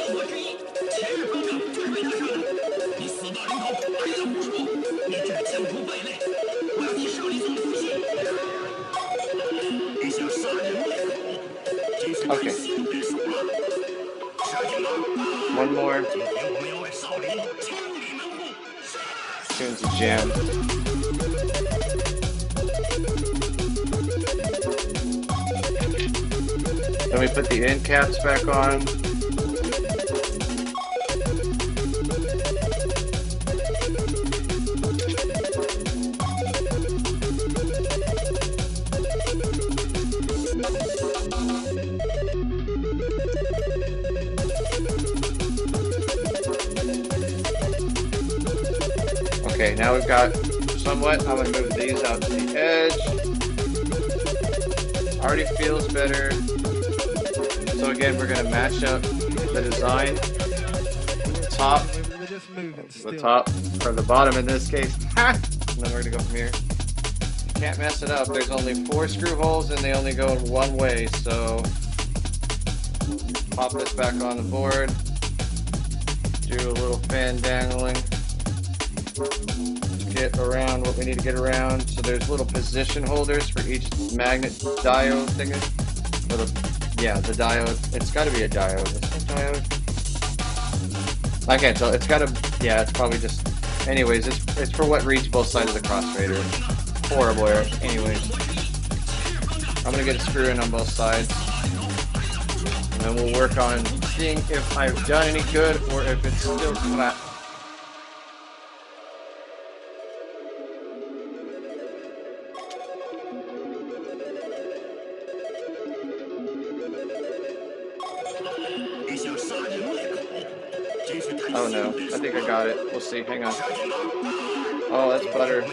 Okay. One more. Tunes the jam. Then we put the end caps back on. Okay, now we've got somewhat. I'm going to move these out to the edge. Already feels better. So again, we're going to match up the design. The top, or the bottom in this case. And then we're going to go from here. You can't mess it up. There's only 4 screw holes and they only go in one way. So pop this back on the board. Do a little fan dangling. Get around what we need to get around. So there's little position holders for each magnet diode thing. For the diode. It's got to be a diode. Is it a diode? I can't tell. It's got to. Yeah, it's probably just. Anyways, it's for what reads both sides of the crossfader. Horrible error. Anyways, I'm gonna get a screw in on both sides, and then we'll work on seeing if I've done any good or if it's still flat. Oh no, I think I got it. We'll see. Hang on. Oh, that's butter.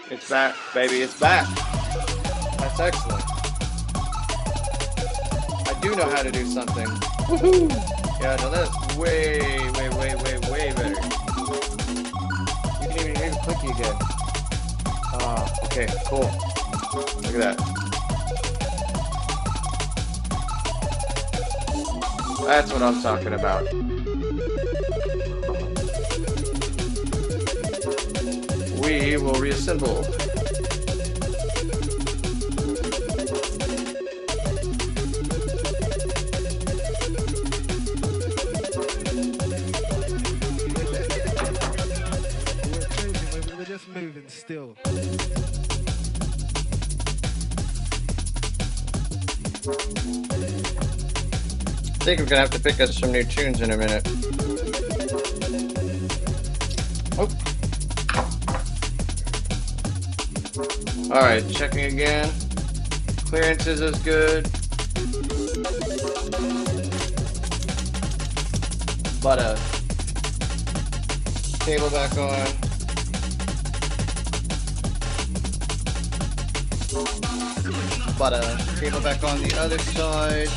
It's back, baby. It's back. That's excellent. I do know how to do something. Woohoo! Yeah, no, that's way better. You can even hear the clicky again. Oh, okay, cool. Look at that. That's what I'm talking about. We will reassemble. We're just moving still. I think we're gonna have to pick us some new tunes in a minute. Oh. Alright, checking again. Clearances is good. But cable back on. But cable back on the other side.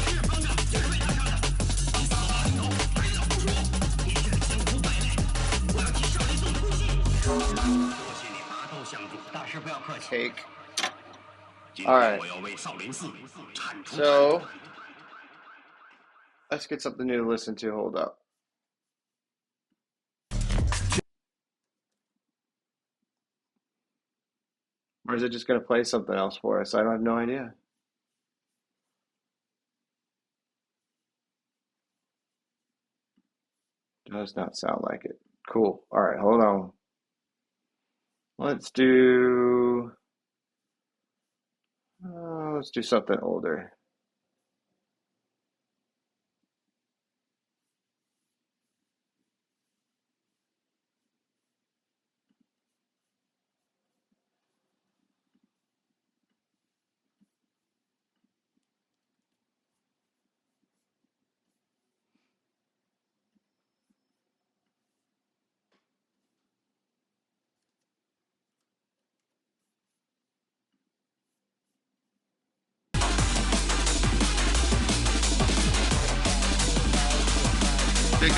Cake. Alright. So let's get something new to listen to. Hold up. Or is it just going to play something else for us? I have no idea. Does not sound like it. Cool. Alright, hold on. Let's do something older.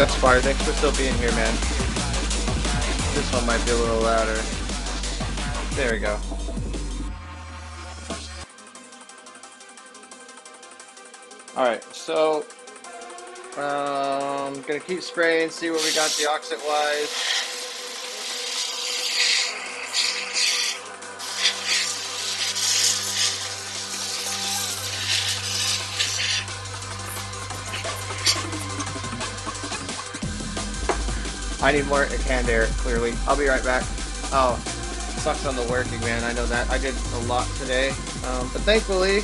That's fire. Thanks for still being here, man. This one might be a little louder. There we go. Alright, so gonna keep spraying, see what we got DeOxit wise. I need more canned air, clearly. I'll be right back. Oh, sucks on the working, man. I know that. I did a lot today. But thankfully,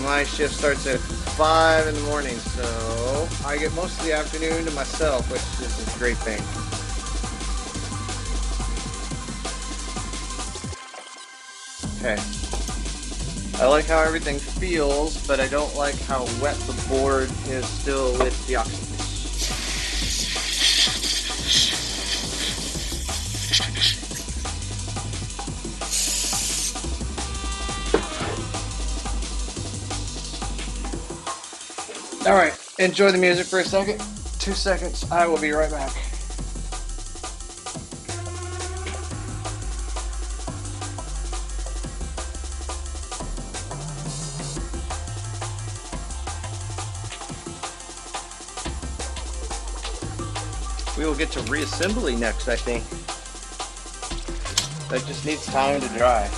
my shift starts at 5 in the morning, so I get most of the afternoon to myself, which is a great thing. Okay. I like how everything feels, but I don't like how wet the board is still with DeOxit. Alright, enjoy the music for a second. 2 seconds, I will be right back. We will get to reassembly next, I think. That just needs time to dry.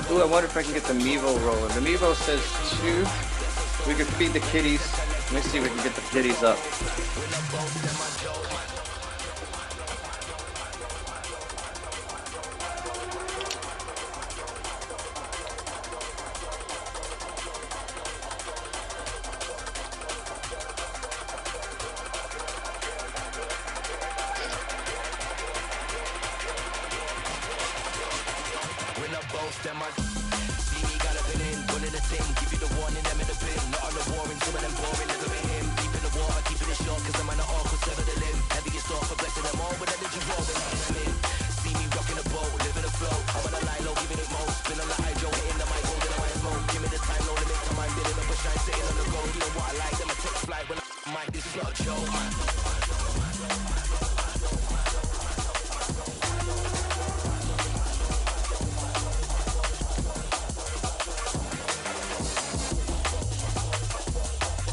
Ooh, I wonder if I can get the Mevo rolling. The Mevo says 2. We could feed the kitties. Let me see if we can get the kitties up.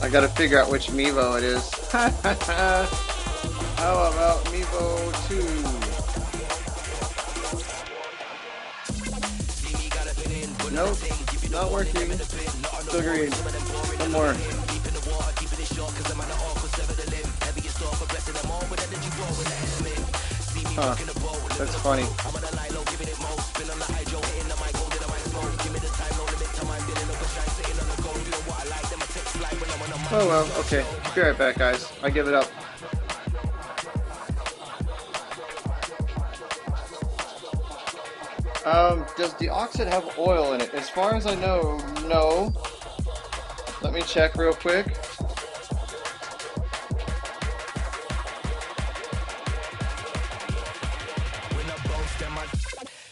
I gotta figure out which Mevo it is. How about Mevo 2? Nope, not working. Still green. One more. Huh, that's funny. Oh well, okay. Be right back, guys. I give it up. Does DeOxit have oil in it? As far as I know, no. Let me check real quick.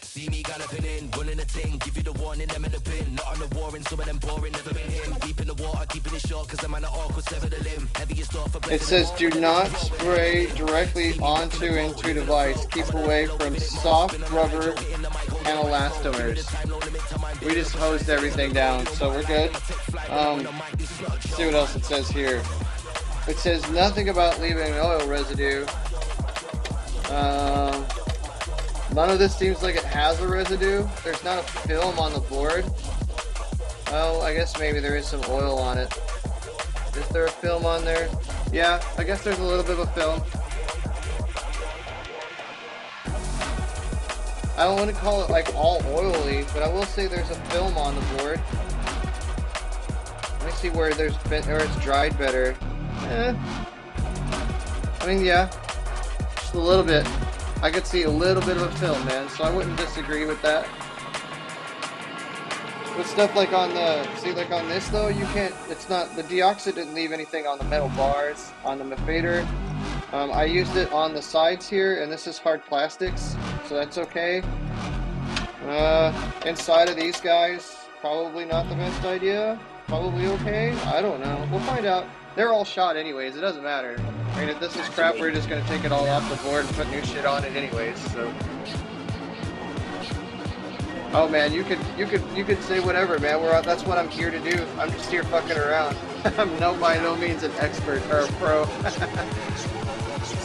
See me galloping in, running a thing, give you the warning, them in the bin, not on the warring, some of them boring, never been him, deep in the water, keeping it short, cause I'm on the awkward sever the limb, heaviest off for it says do not spray directly onto into device, keep away from soft rubber and elastomers. We just hosed everything down, so we're good. Let's see what else it says here. It says nothing about leaving oil residue. None of this seems like it has a residue. There's not a film on the board. Oh, I guess maybe there is some oil on it. Is there a film on there? Yeah, I guess there's a little bit of a film. I don't want to call it like all oily, but I will say there's a film on the board. Let me see where there's been, or it's dried better. I mean, yeah, just a little bit. I could see a little bit of a film, man, so I wouldn't disagree with that. But stuff like on the, see, like on this though, you can't, it's not, the DeOxit didn't leave anything on the metal bars, on the fader. I used it on the sides here, and this is hard plastics, so that's okay. Inside of these guys, probably not the best idea. Probably okay. I don't know. We'll find out. They're all shot anyways. It doesn't matter. I mean, if this is crap, we're just gonna take it all off the board and put new shit on it anyways. So. Oh man, you could say whatever, man. That's what I'm here to do. I'm just here fucking around. I'm by no means an expert or a pro.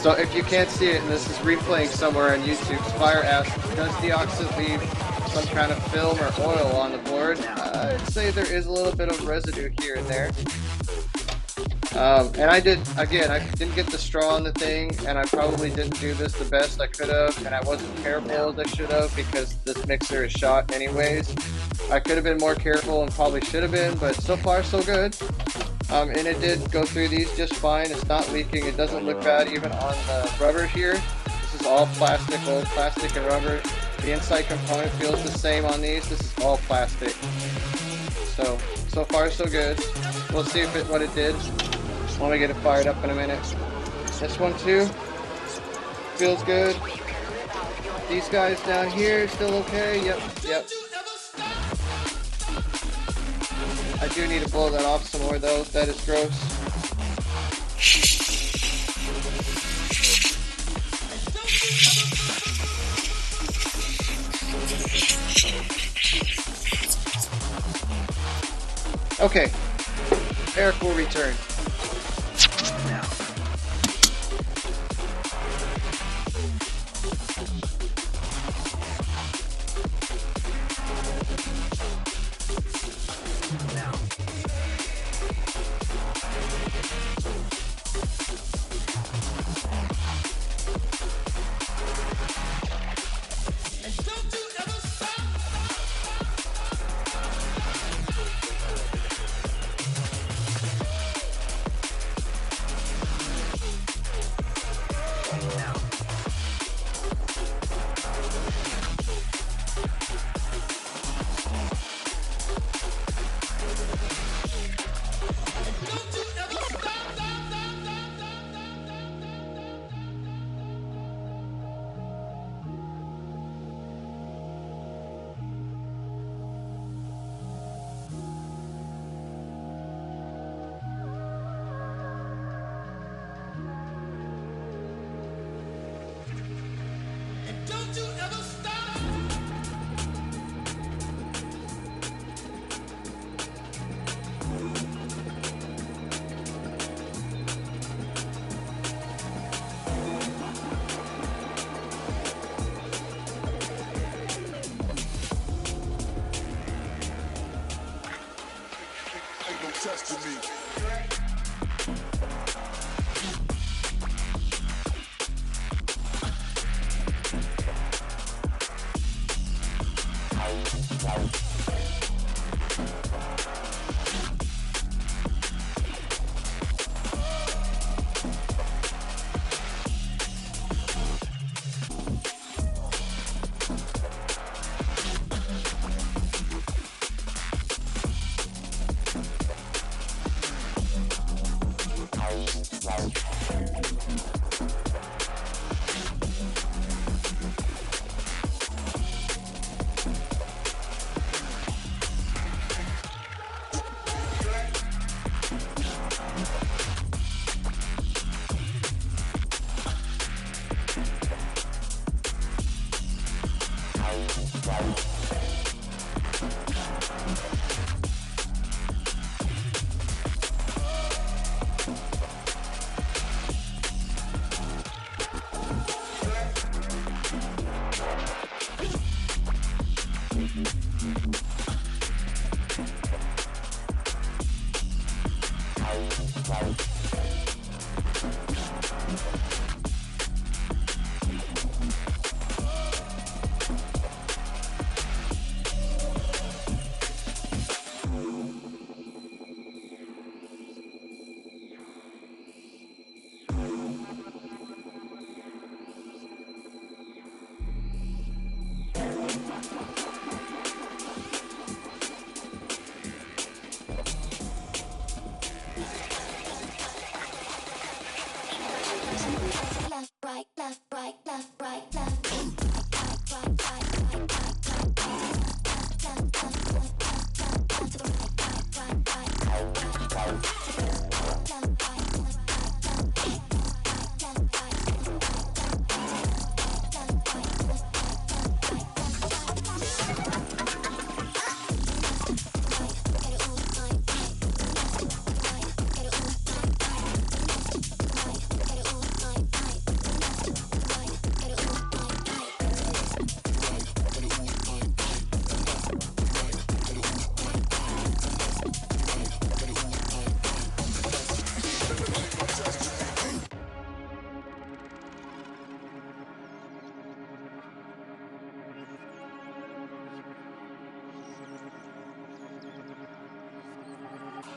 So if you can't see it, and this is replaying somewhere on YouTube, Spire asked, does DeOxit leave some kind of film or oil on the board? I'd say there is a little bit of residue here and there. And I didn't get the straw on the thing, and I probably didn't do this the best I could have, and I wasn't careful as I should have because this mixer is shot anyways. I could have been more careful and probably should have been, but so far so good. And it did go through these just fine. It's not leaking. It doesn't look bad even on the rubber here. This is all plastic, old plastic and rubber. The inside component feels the same on these. This is all plastic. So far so good. We'll see what it did when we get it fired up in a minute. This one too feels good. These guys down here still okay. Yep. I do need to blow that off some more though. That is gross. Okay. Eric will return.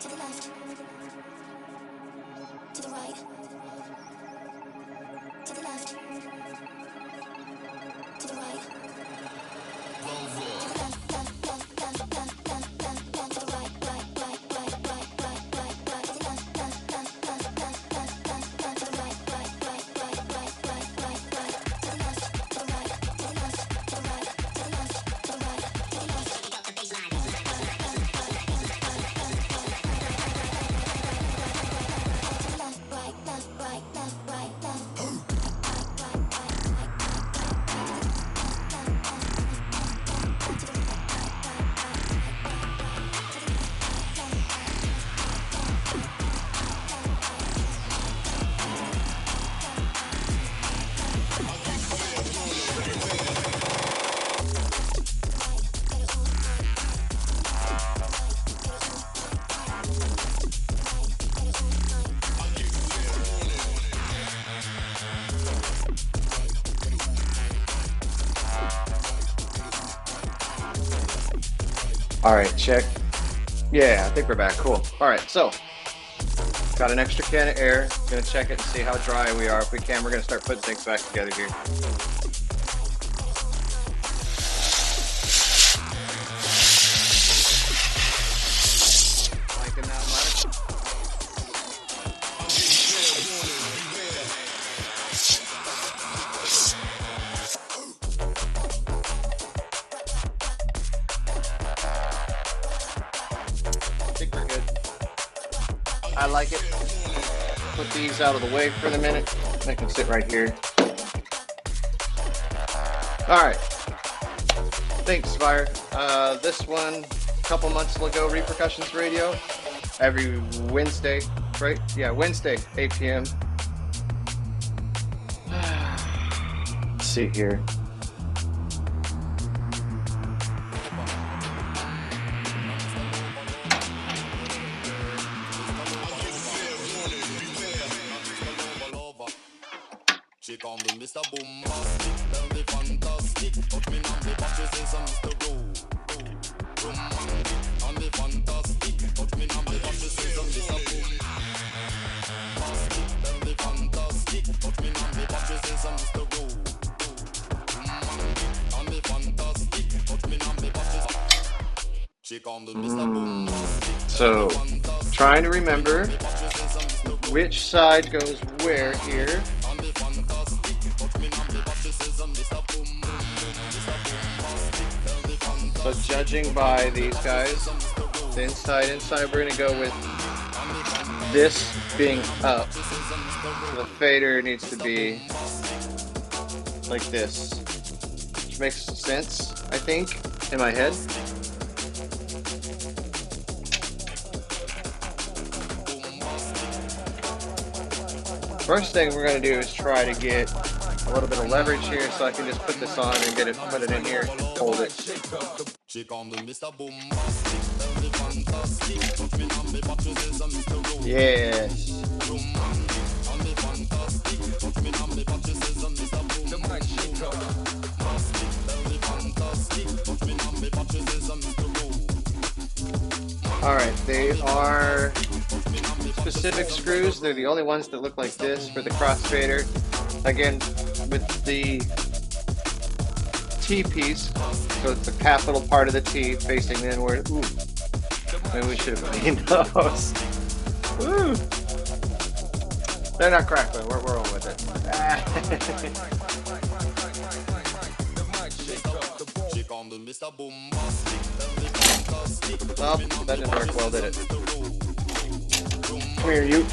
To the left. To the right. To the left. To the right. All right, check. Yeah, I think we're back. Cool. All right, so got an extra can of air. Gonna check it and see how dry we are. If we can, we're gonna start putting things back together here. Liking that much? I think we're good. I like it. Put these out of the way for the minute. They can sit right here. All right. Thanks, Fire. This one, a couple months ago, Repercussions Radio, every Wednesday, right? Yeah, Wednesday, 8 p.m. Let's see here. She call me Mr. Bombastic, tell me fantastic, touch me on the back, she say some Mr. Romantic, on the fantastic, touch me on the back, she say some Mr. Bombastic, tell me fantastic, touch me on the back, she say some Mr. Romantic, on the fantastic, touch me on the back, she call me Mr. Bombastic. So, trying to remember which side goes where here. So judging by these guys, the inside, we're gonna go with this being up. The fader needs to be like this, which makes sense, I think, in my head. First thing we're gonna do is try to get a little bit of leverage here, so I can just put this on and put it in here, hold it. Yes. All right, they are specific screws. They're the only ones that look like this for the crossfader. Again, with the T piece, so it's the capital part of the T facing inward. Ooh, maybe we should have cleaned those. Woo! They're not crackling. We're rolling with it. Well, that didn't work well, did it? Come here, you.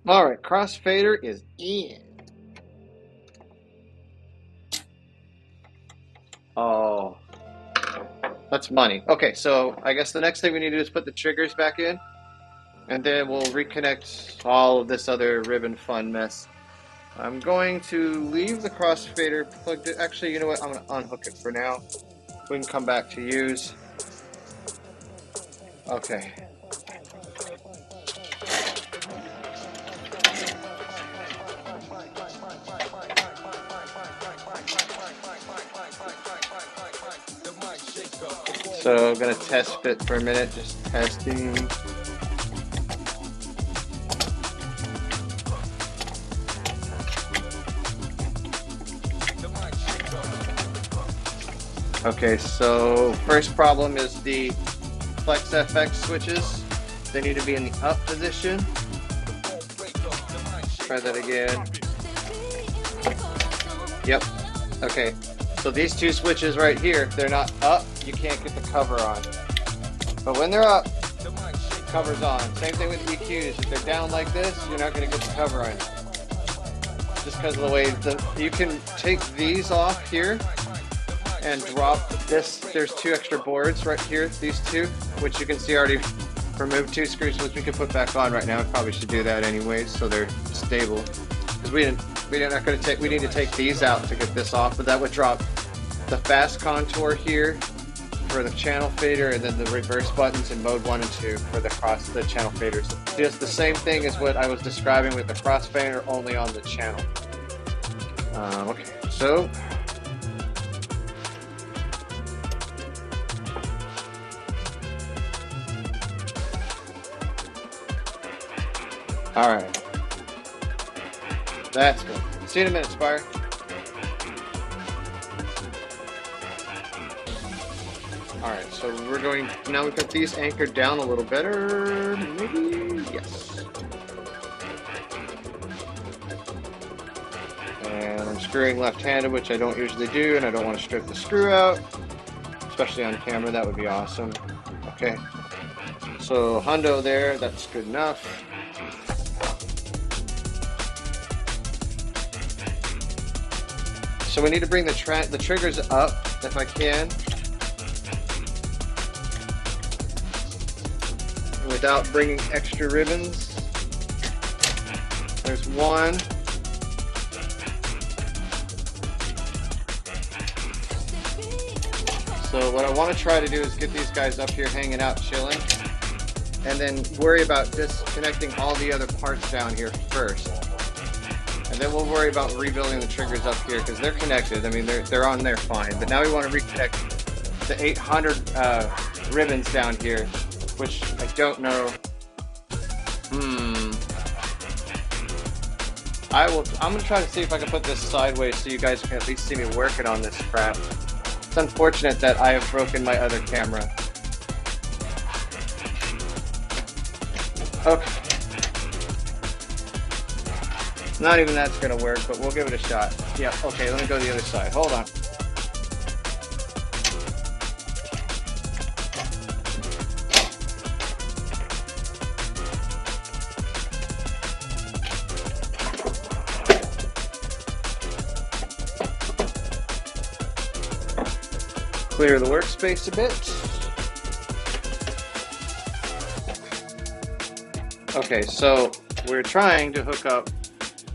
All right, crossfader is in. Oh, that's money. Okay, so I guess the next thing we need to do is put the triggers back in, and then we'll reconnect all of this other ribbon fun mess. I'm going to leave the crossfader plugged in. Actually, you know what? I'm going to unhook it for now. We can come back to use. Okay. So I'm going to test fit for a minute, just testing. Okay, so first problem is the Flex FX switches. They need to be in the up position. Try that again. Yep. Okay. So these two switches right here, if they're not up, you can't get the cover on. But when they're up, cover's on. Same thing with EQs. If they're down like this, you're not going to get the cover on. Just because of the way you can take these off here and drop this. There's two extra boards right here, these two, which you can see already removed two screws, which we can put back on right now. I probably should do that anyways, so they're stable. Because we need to take these out to get this off, but that would drop the fast contour here for the channel fader, and then the reverse buttons in mode 1 and 2 for the channel faders. Just the same thing as what I was describing with the crossfader, only on the channel. Okay, so all right, that's good. See you in a minute, Spire. All right, so we're going, now we've got these anchored down a little better, maybe, yes. And I'm screwing left-handed, which I don't usually do, and I don't want to strip the screw out, especially on camera. That would be awesome. Okay, so hundo there, that's good enough. So we need to bring the triggers up, if I can, without bringing extra ribbons. There's one. So what I want to try to do is get these guys up here hanging out, chilling, and then worry about disconnecting all the other parts down here first. And then we'll worry about rebuilding the triggers up here because they're connected. I mean, they're on there fine. But now we want to reconnect the 800 ribbons down here, which I don't know. I'm going to try to see if I can put this sideways so you guys can at least see me working on this crap. It's unfortunate that I have broken my other camera. Okay. Not even that's going to work, but we'll give it a shot. Yeah, okay, let me go to the other side. Hold on. Clear the workspace a bit. Okay, so we're trying to hook up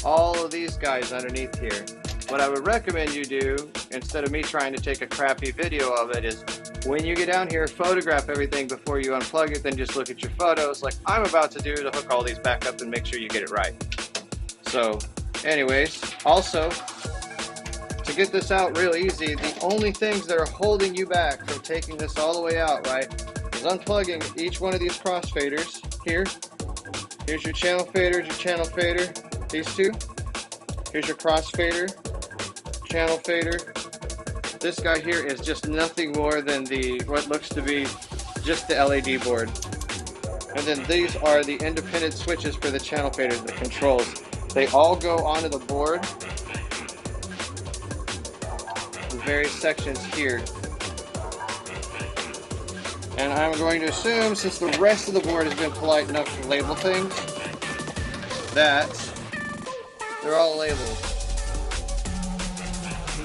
all of these guys underneath here. What I would recommend you do, instead of me trying to take a crappy video of it, is when you get down here, photograph everything before you unplug it, then just look at your photos like I'm about to do to hook all these back up and make sure you get it right. So Anyways, also, to get this out real easy, the only things that are holding you back from taking this all the way out, right, is unplugging each one of these crossfaders here. Here's your channel fader, these two. Here's your crossfader, channel fader. This guy here is just nothing more than what looks to be just the LED board. And then these are the independent switches for the channel faders, the controls. They all go onto the board, the various sections here. And I'm going to assume, since the rest of the board has been polite enough to label things, that they're all labeled.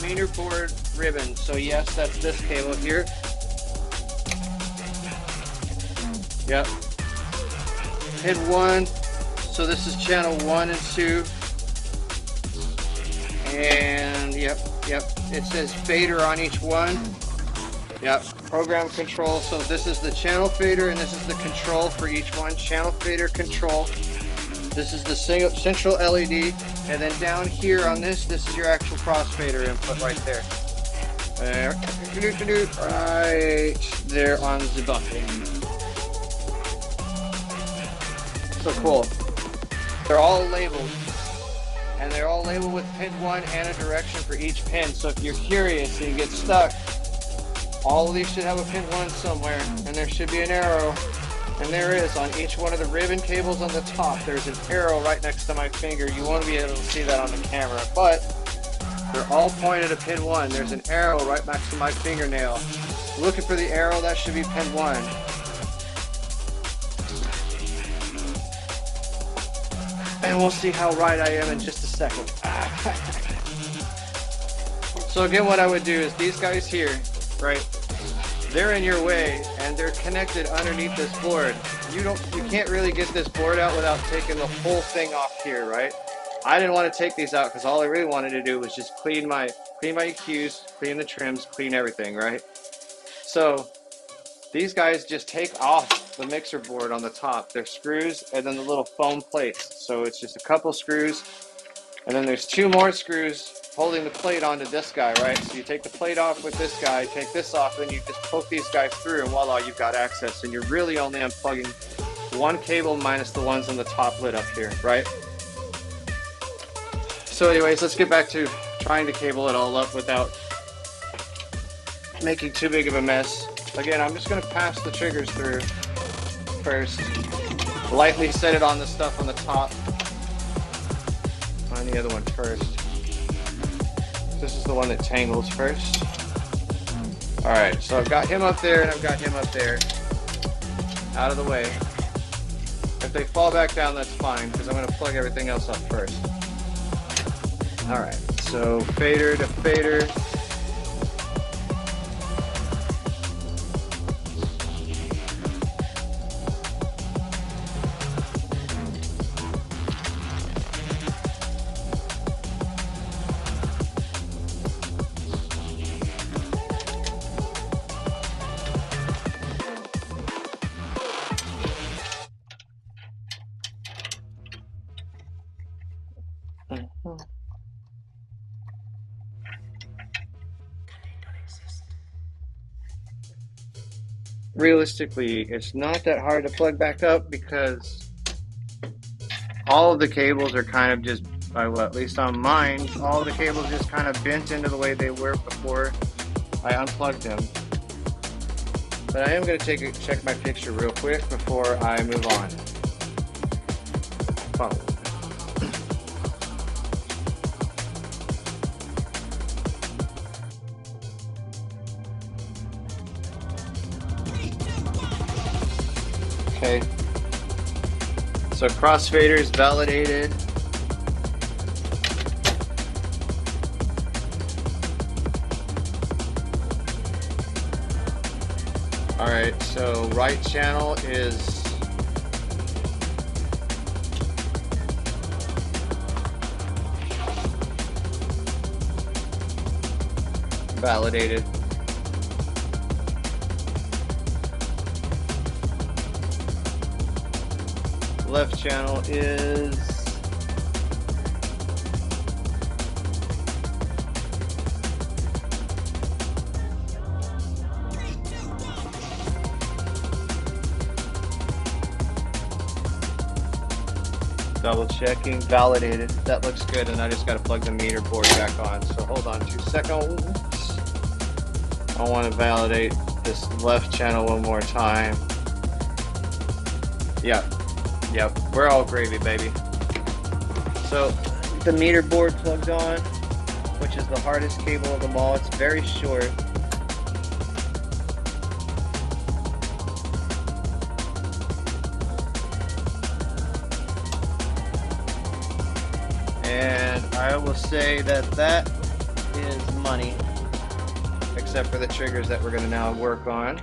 Meter board ribbon. So yes, that's this cable here. Yep. Pin 1. So this is channel 1 and 2. And yep. It says fader on each one. Yep. Program control. So this is the channel fader and this is the control for each one. Channel fader control. This is the central LED. And then down here on this is your actual crossfader input right there. Right there on the bucket. So cool. They're all labeled. And they're all labeled with pin 1 and a direction for each pin. So if you're curious and you get stuck, all of these should have a pin 1 somewhere. And there should be an arrow. And there is on each one of the ribbon cables on the top. There's an arrow right next to my finger. You won't be able to see that on the camera, but they're all pointed to pin 1. There's an arrow right next to my fingernail. Looking for the arrow, that should be pin 1. And we'll see how right I am in just a second. So again, what I would do is these guys here, right? They're in your way and they're connected underneath this board. You can't really get this board out without taking the whole thing off here, right? I didn't want to take these out because all I really wanted to do was just clean my EQs, clean the trims, clean everything, right? So these guys just take off the mixer board on the top. They're screws and then the little foam plates. So it's just a couple screws and then there's 2 more screws holding the plate onto this guy, right? So you take the plate off with this guy, take this off, and you just poke these guys through, and voila, you've got access. And you're really only unplugging 1 cable minus the ones on the top lid up here, right? So anyways, let's get back to trying to cable it all up without making too big of a mess. Again, I'm just going to pass the triggers through first. Lightly set it on the stuff on the top. On the other one first. This is the one that tangles first. Alright, so I've got him up there and I've got him up there. Out of the way. If they fall back down, that's fine, because I'm going to plug everything else up first. Alright, so fader to fader. Realistically, it's not that hard to plug back up because all of the cables are kind of just, at least on mine, all of the cables just kind of bent into the way they were before I unplugged them. But I am going to check my picture real quick before I move on. Follow. Okay, so crossfader is validated. All right, so right channel is validated. Left channel is Double checking, validated. That looks good, and I just got to plug the meter board back on. So hold on 2 seconds. I want to validate this left channel one more time. Yep, we're all gravy, baby. So the meter board plugged on, which is the hardest cable of them all. It's very short. And I will say that that is money, except for the triggers that we're going to now work on.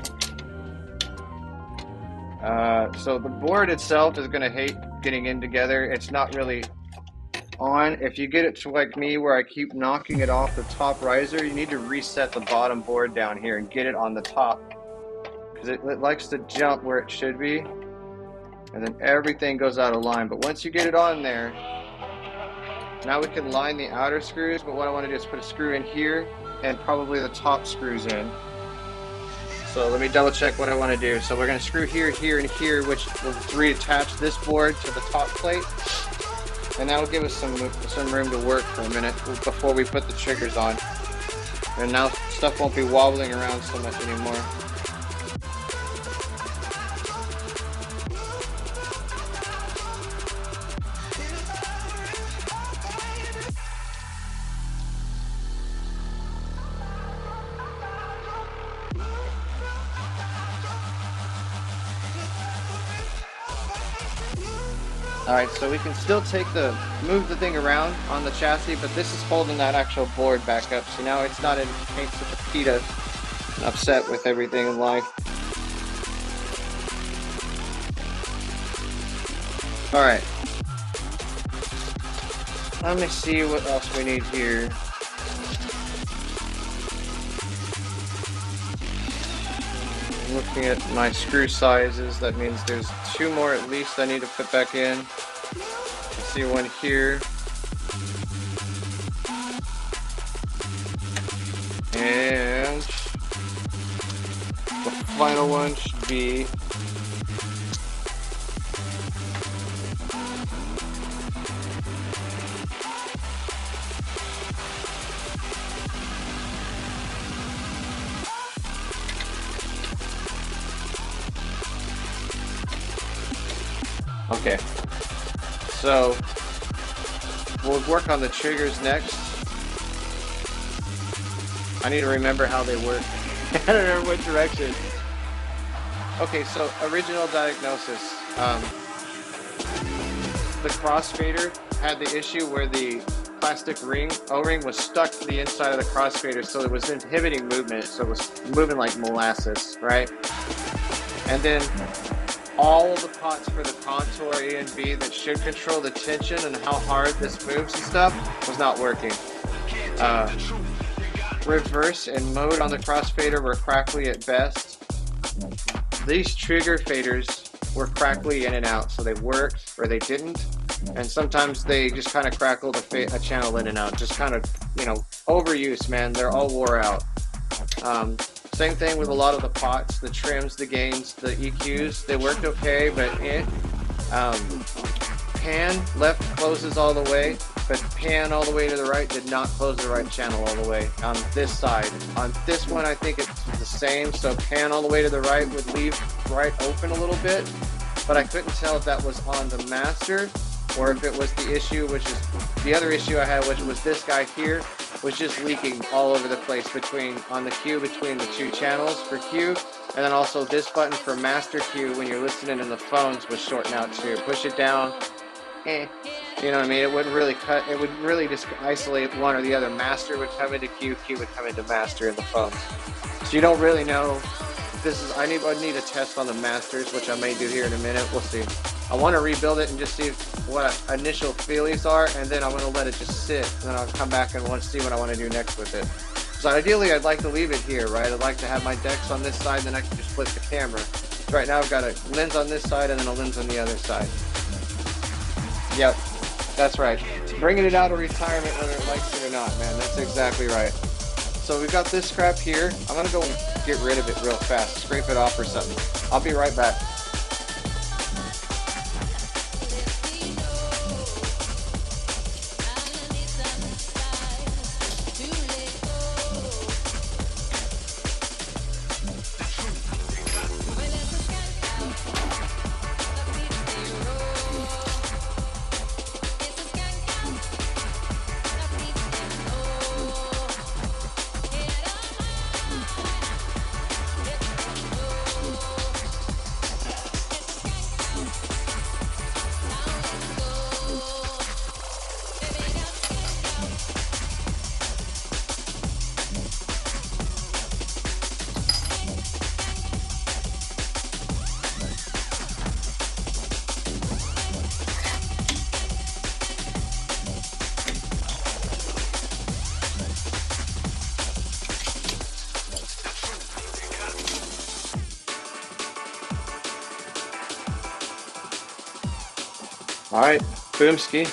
So the board itself is going to hate getting in together. It's not really on. If you get it to like me where I keep knocking it off the top riser, you need to reset the bottom board down here and get it on the top, because it likes to jump where it should be, and then everything goes out of line. But once you get it on there, now we can line the outer screws, but what I want to do is put a screw in here and probably the top screws in. So let me double check what I want to do. So we're going to screw here, here, and here, which will reattach this board to the top plate. And that will give us some room to work for a minute before we put the triggers on. And now stuff won't be wobbling around so much anymore. Alright, so we can still move the thing around on the chassis, but this is holding that actual board back up, so now it's not in such a PETA and upset with everything in life. Alright. Let me see what else we need here. Looking at my screw sizes, that means there's 2 more at least I need to put back in. I see one here. And the final one should be okay, so we'll work on the triggers next. I need to remember how they work. I don't remember what direction. Okay, so original diagnosis. The crossfader had the issue where the plastic O-ring was stuck to the inside of the crossfader, so it was inhibiting movement, so it was moving like molasses, right? And then all of the pots for the contour A and B that should control the tension and how hard this moves and stuff was not working. Reverse and mode on the crossfader were crackly at best. These trigger faders were crackly in and out, so they worked or they didn't, and sometimes they just kind of crackled a channel in and out. Just kind of, you know, overuse, man. They're all wore out. Same thing with a lot of the pots, the trims, the gains, the EQs. They worked okay, but pan left closes all the way, but pan all the way to the right did not close the right channel all the way on this side. On this one, I think it's the same, so pan all the way to the right would leave right open a little bit, but I couldn't tell if that was on the master or if it was the issue, which is the other issue I had, which was this guy here was just leaking all over the place on the Q between the 2 channels for Q, and then also this button for master Q when you're listening in the phones was shorting out too. Push it down, you know what I mean? It wouldn't really cut. It would really just isolate one or the other. Master would come into Q, Q would come into master in the phones. So you don't really know. I need a test on the masters, which I may do here in a minute. We'll see. I want to rebuild it and just see what initial feelings are, and then I'm going to let it just sit, and then I'll come back and want to see what I want to do next with it. So ideally, I'd like to leave it here, right? I'd like to have my decks on this side, then I can just flip the camera. So right now I've got a lens on this side and then a lens on the other side. Yep, that's right. Bringing it out of retirement whether it likes it or not, man. That's exactly right. So we've got this crap here. I'm going to go get rid of it real fast, scrape it off or something. I'll be right back. All right, boomski.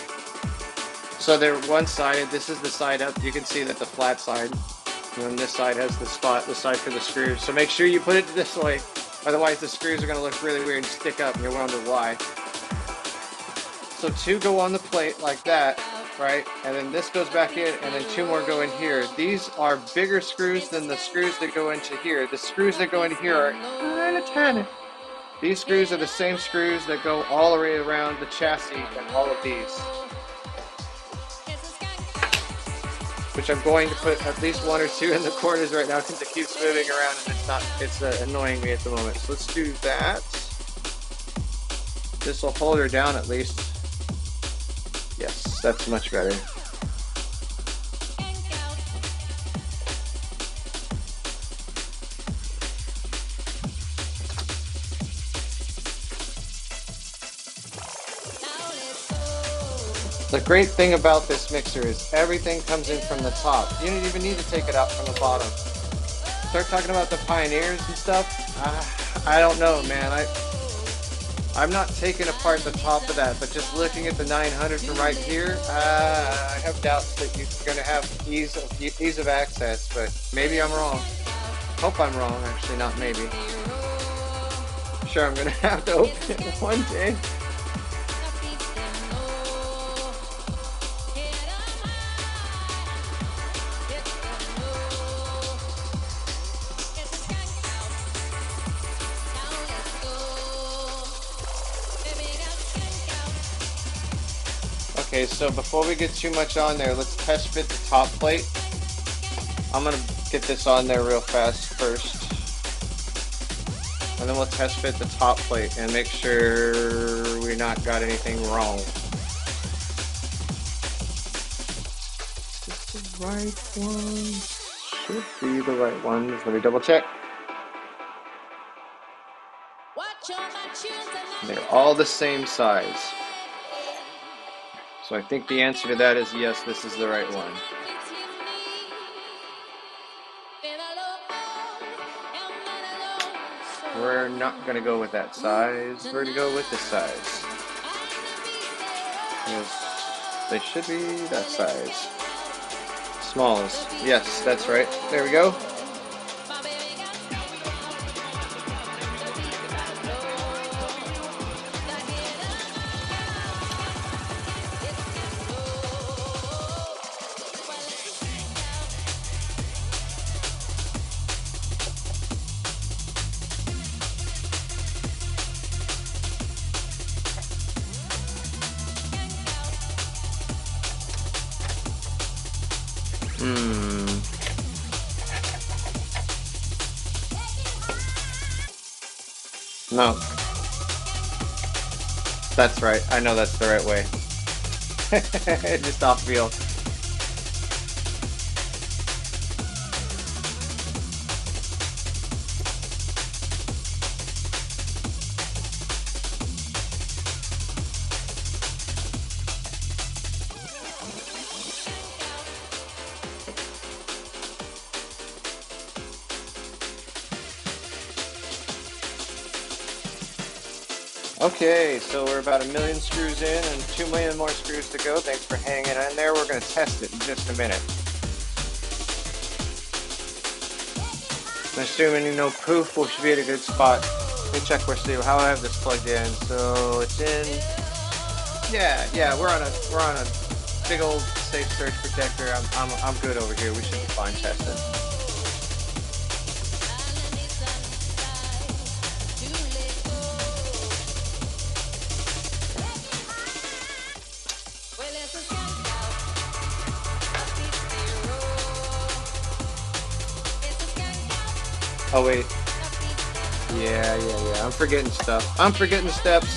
So they're one-sided. This is the side up. You can see that the flat side, and then this side has the spot, the side for the screws. So make sure you put it this way, otherwise the screws are going to look really weird and stick up, and you'll wonder why. So 2 go on the plate like that, right? And then this goes back in, and then 2 more go in here. These are bigger screws than the screws that go into here. The screws that go into here are kind of tiny. These screws are the same screws that go all the way around the chassis and all of these. Which I'm going to put at least 1 or 2 in the corners right now because it keeps moving around and it's annoying me at the moment. So let's do that. This will hold her down at least. Yes, that's much better. The great thing about this mixer is everything comes in from the top. You don't even need to take it out from the bottom. Start talking about the Pioneers and stuff. I don't know, man. I'm not taking apart the top of that, but just looking at the 900 from right here, I have doubts that you're going to have ease of access, but maybe I'm wrong. Hope I'm wrong, actually, not maybe. I'm sure I'm going to have to open it one day. Okay, so before we get too much on there, let's test fit the top plate. I'm going to get this on there real fast first. And then we'll test fit the top plate and make sure we not got anything wrong. Is this the right one? Should be the right one. Let me double check. They're all the same size. So I think the answer to that is yes, this is the right one. We're not going to go with that size. We're going to go with this size. Yes, they should be that size. Smalls. Yes, that's right. There we go. No. That's right. I know that's the right way. Just off field. Okay, so we're about 1 million screws in and 2 million more screws to go. Thanks for hanging in there. We're going to test it in just a minute. I'm assuming no poof, we should be at a good spot. Let me check how I have this plugged in. So it's in. Yeah, we're on a big old safe surge protector. I'm good over here. We should be fine testing. Oh wait. Yeah. I'm forgetting stuff. I'm forgetting steps.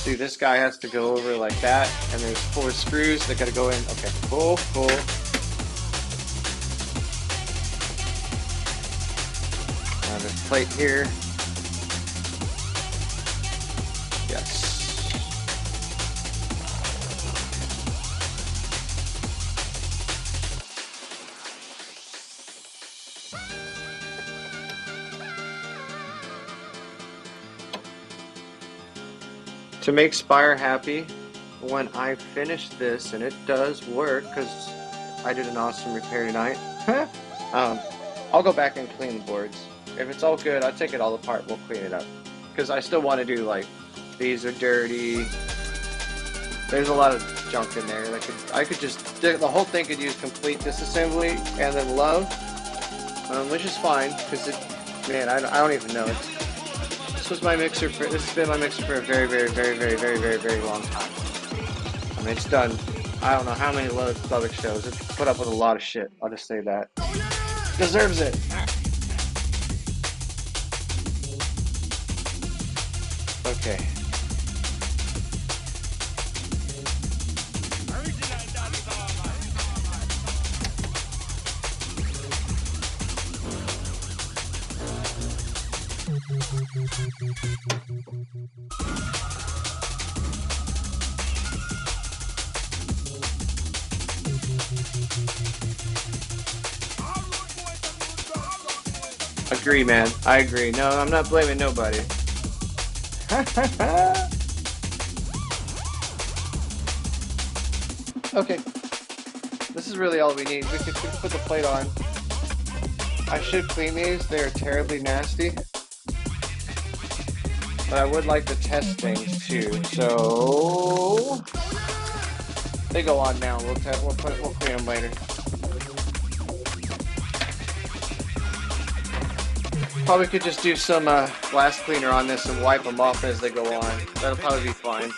See, this guy has to go over like that, and there's 4 screws that gotta go in. Okay, cool. Now this plate here. Yes. To make Spire happy, when I finish this, and it does work because I did an awesome repair tonight, I'll go back and clean the boards. If it's all good, I'll take it all apart and we'll clean it up. Because I still want to do, like, these are dirty. There's a lot of junk in there. I could just, the whole thing could use complete disassembly and then love, which is fine, because man, I don't even know. This has been my mixer for a very, very, very, very, very, very, very long time. I mean, it's done, I don't know how many public shows. It's put up with a lot of shit, I'll just say that. Deserves it. Okay. Agree, man. I agree. No, I'm not blaming nobody. Okay. This is really all we need. We can put the plate on. I should clean these. They're terribly nasty. But I would like to test things too. So they go on now. We'll clean them later. Probably could just do some glass cleaner on this and wipe them off as they go on. That'll probably be fine.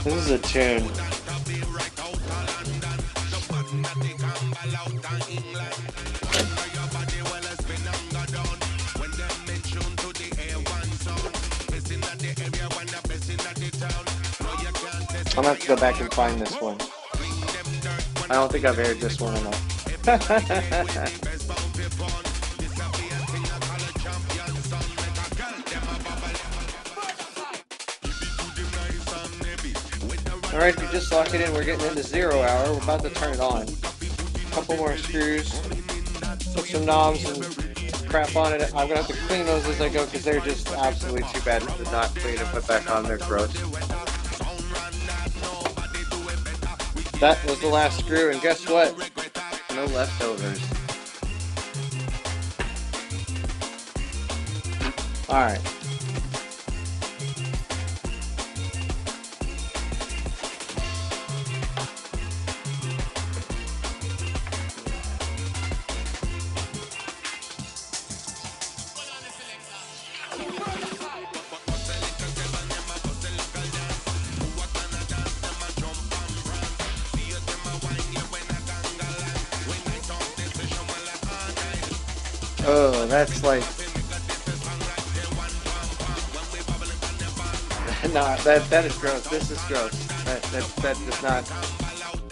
This is a tune. I'm gonna have to go back and find this one. I don't think I've aired this one enough. Alright, if you just lock it in, we're getting into 0 hour. We're about to turn it on. A couple more screws, put some knobs and crap on it. I'm going to have to clean those as I go because they're just absolutely too bad to not clean and put back on. They're gross. That was the last screw, and guess what? No leftovers. Alright. Oh, that's like... Nah, that is gross. This is gross. That does not...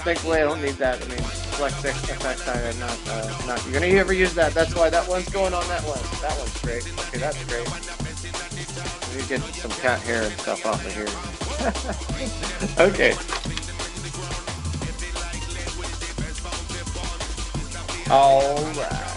Thankfully, I don't need that. I mean, flex effects, I'm not... You're gonna ever use that. That's why that one's going on that one. That one's great. Okay, that's great. We get some cat hair and stuff off of here. Okay. Alright.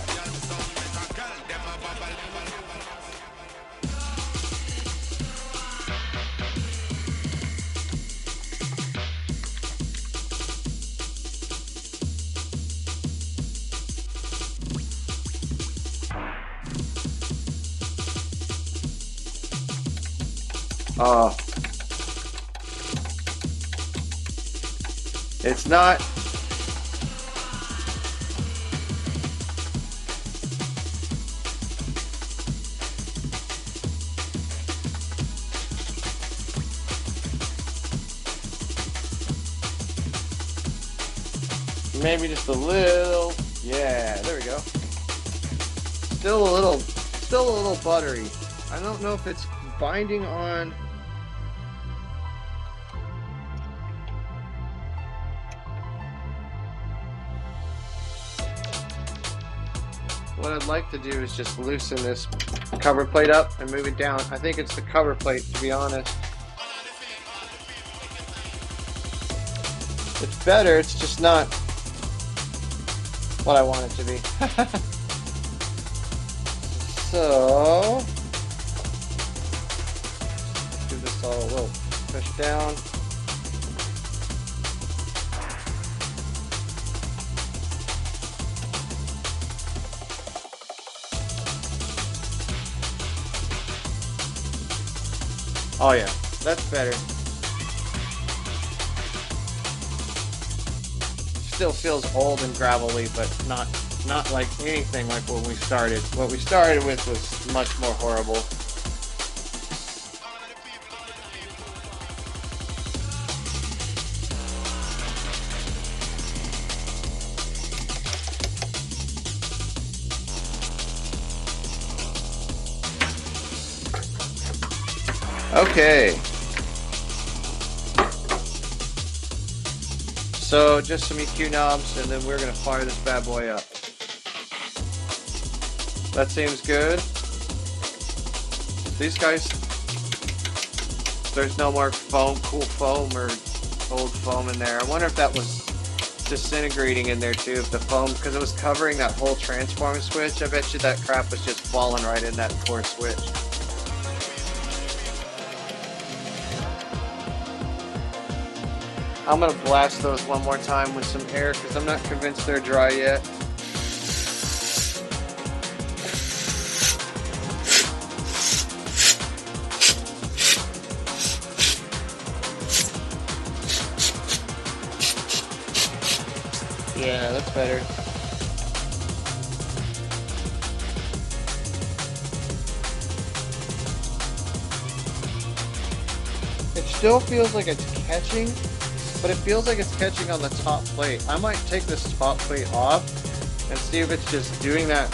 It's not. Maybe just a little. Yeah, there we go. Still a little buttery. I don't know if it's binding on. What I'd like to do is just loosen this cover plate up and move it down. I think it's the cover plate, to be honest. It's better, it's just not what I want it to be. So, do this all a little push down. Oh yeah, that's better. Still feels old and gravelly, but not like anything like what we started. What we started with was much more horrible. Okay. So just some EQ knobs, and then we're gonna fire this bad boy up. That seems good. These guys, there's no more foam, cool foam or old foam in there. I wonder if that was disintegrating in there too, if the foam, because it was covering that whole transform switch. I bet you that crap was just falling right in that core switch. I'm gonna blast those one more time with some air because I'm not convinced they're dry yet. Yeah, that's better. It still feels like it's catching, but it feels like it's catching on the top plate. I might take this top plate off and see if it's just doing that.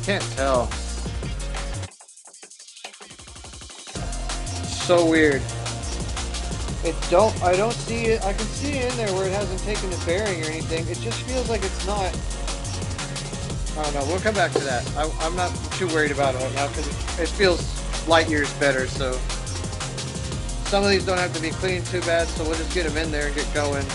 Can't tell. So weird. I don't see it. I can see it in there where it hasn't taken the bearing or anything. It just feels like it's not. I don't know. We'll come back to that. I'm not too worried about it right now because it feels light years better. So some of these don't have to be cleaned too bad. So we'll just get them in there and get going.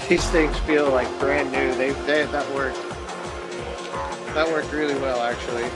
These things feel like brand new. That worked. That worked really well, actually.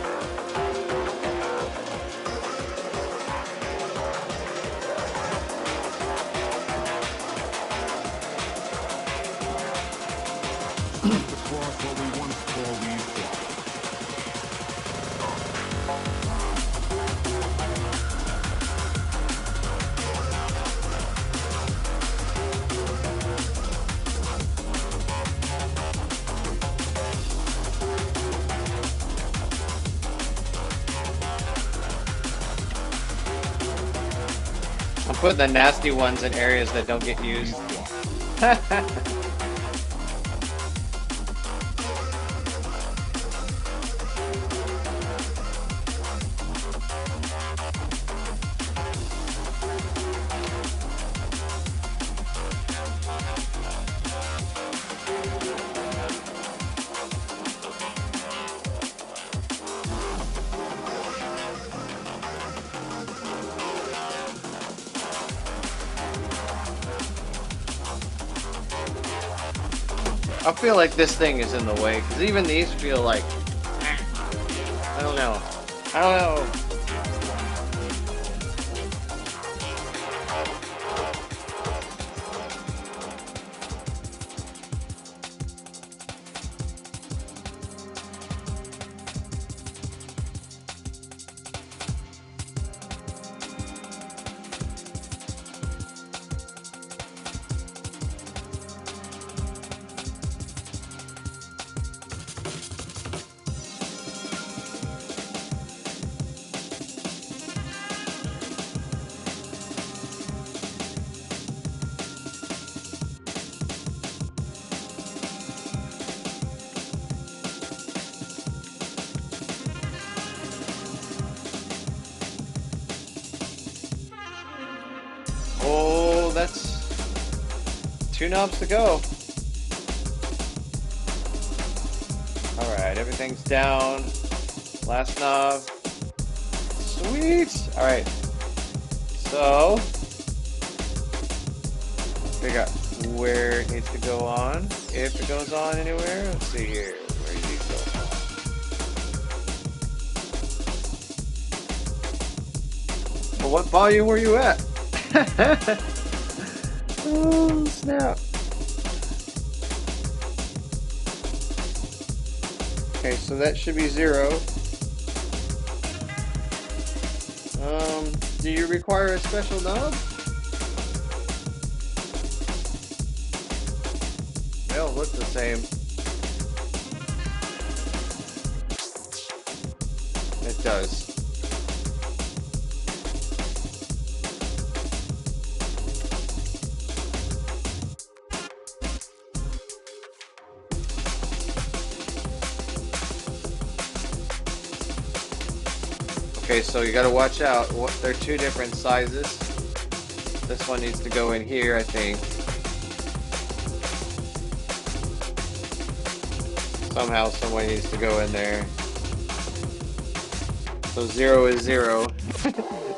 I'm putting the nasty ones in areas that don't get used. I feel like this thing is in the way, because even these feel like, I don't know. that's 2 knobs to go. Alright, everything's down. Last knob. Sweet! Alright. So, figure out where it needs to go on. If it goes on anywhere. Let's see here. Where did it go on? Well, what volume were you at? Oh, snap. Okay, so that should be 0. Do you require a special knob? They'll look the same. It does. Okay, so you gotta watch out. They're 2 different sizes. This one needs to go in here, I think. Somehow, somebody needs to go in there. So 0 is 0.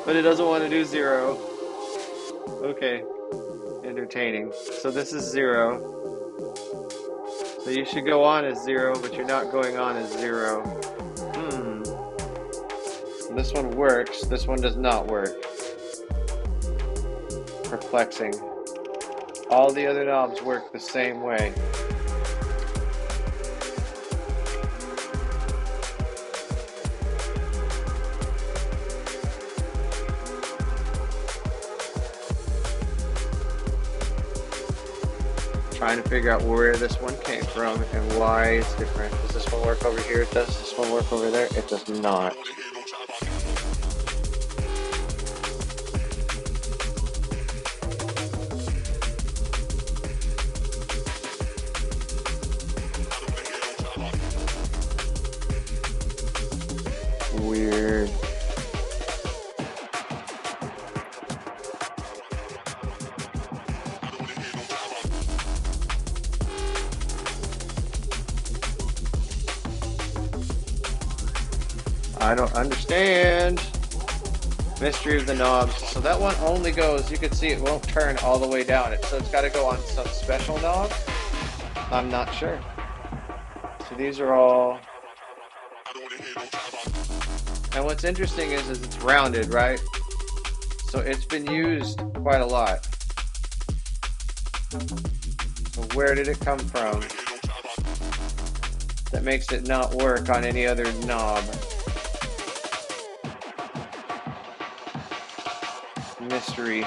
But it doesn't want to do 0. Okay. Entertaining. So this is 0. So you should go on as 0, but you're not going on as 0. This one works, this one does not work. Perplexing. All the other knobs work the same way. Trying to figure out where this one came from and why it's different. Does this one work over here? Does this one work over there? It does not. Weird. I don't understand. Mystery of the knobs. So that one only goes, you can see it won't turn all the way down. So it's got to go on some special knob. I'm not sure. So these are all. And what's interesting is it's rounded, right? So it's been used quite a lot. So where did it come from that makes it not work on any other knob? Mystery.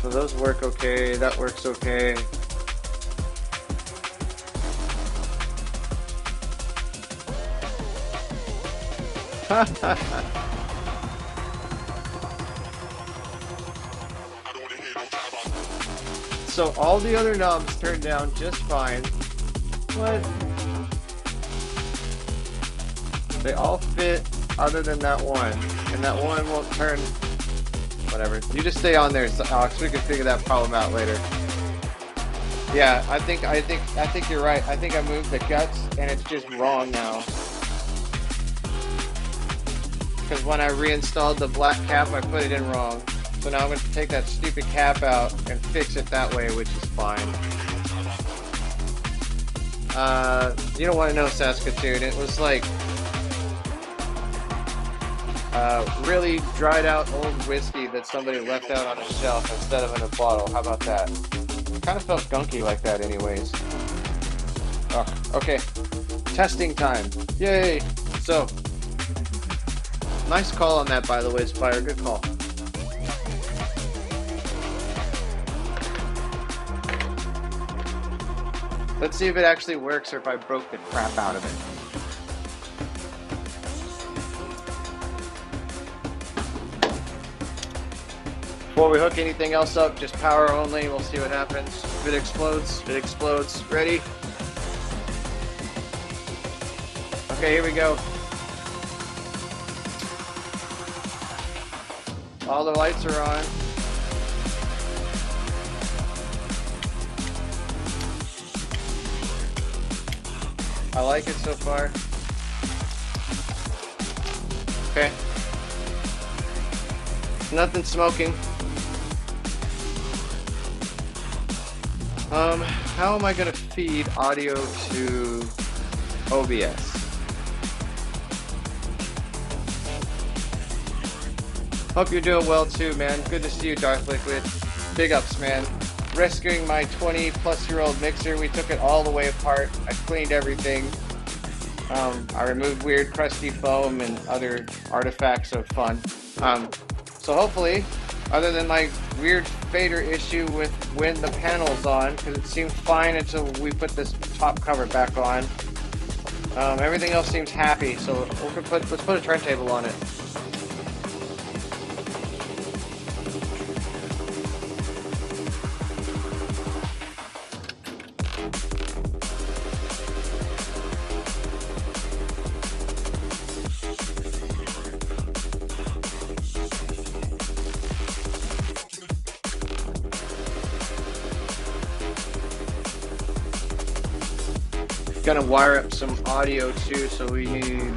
So those work okay, that works okay. So all the other knobs turn down just fine. What? They all fit other than that one. And that one won't turn. Whatever. You just stay on there, Alex. We can figure that problem out later. Yeah, I think you're right. I think I moved the guts and it's just wrong now. Because when I reinstalled the black cap, I put it in wrong. So now I'm going to take that stupid cap out and fix it that way, which is fine. You don't want to know, Saskatoon. It was like really dried out old whiskey that somebody left out on a shelf instead of in a bottle. How about that? Kind of felt gunky like that anyways. Oh, okay. Testing time. Yay! So, nice call on that, by the way, Spire. Good call. Let's see if it actually works or if I broke the crap out of it. Before we hook anything else up, just power only. We'll see what happens. If it explodes, it explodes. Ready? Okay, here we go. All the lights are on. I like it so far. Okay. Nothing smoking. How am I gonna feed audio to OBS? Hope you're doing well too, man. Good to see you, Darth Liquid. Big ups, man. Rescuing my 20-plus-year-old mixer. We took it all the way apart. I cleaned everything. I removed weird crusty foam and other artifacts of fun. So hopefully, other than my weird fader issue with when the panel's on, because it seemed fine until we put this top cover back on, everything else seems happy. So let's put a turntable on it. Gonna wire up some audio too, so we need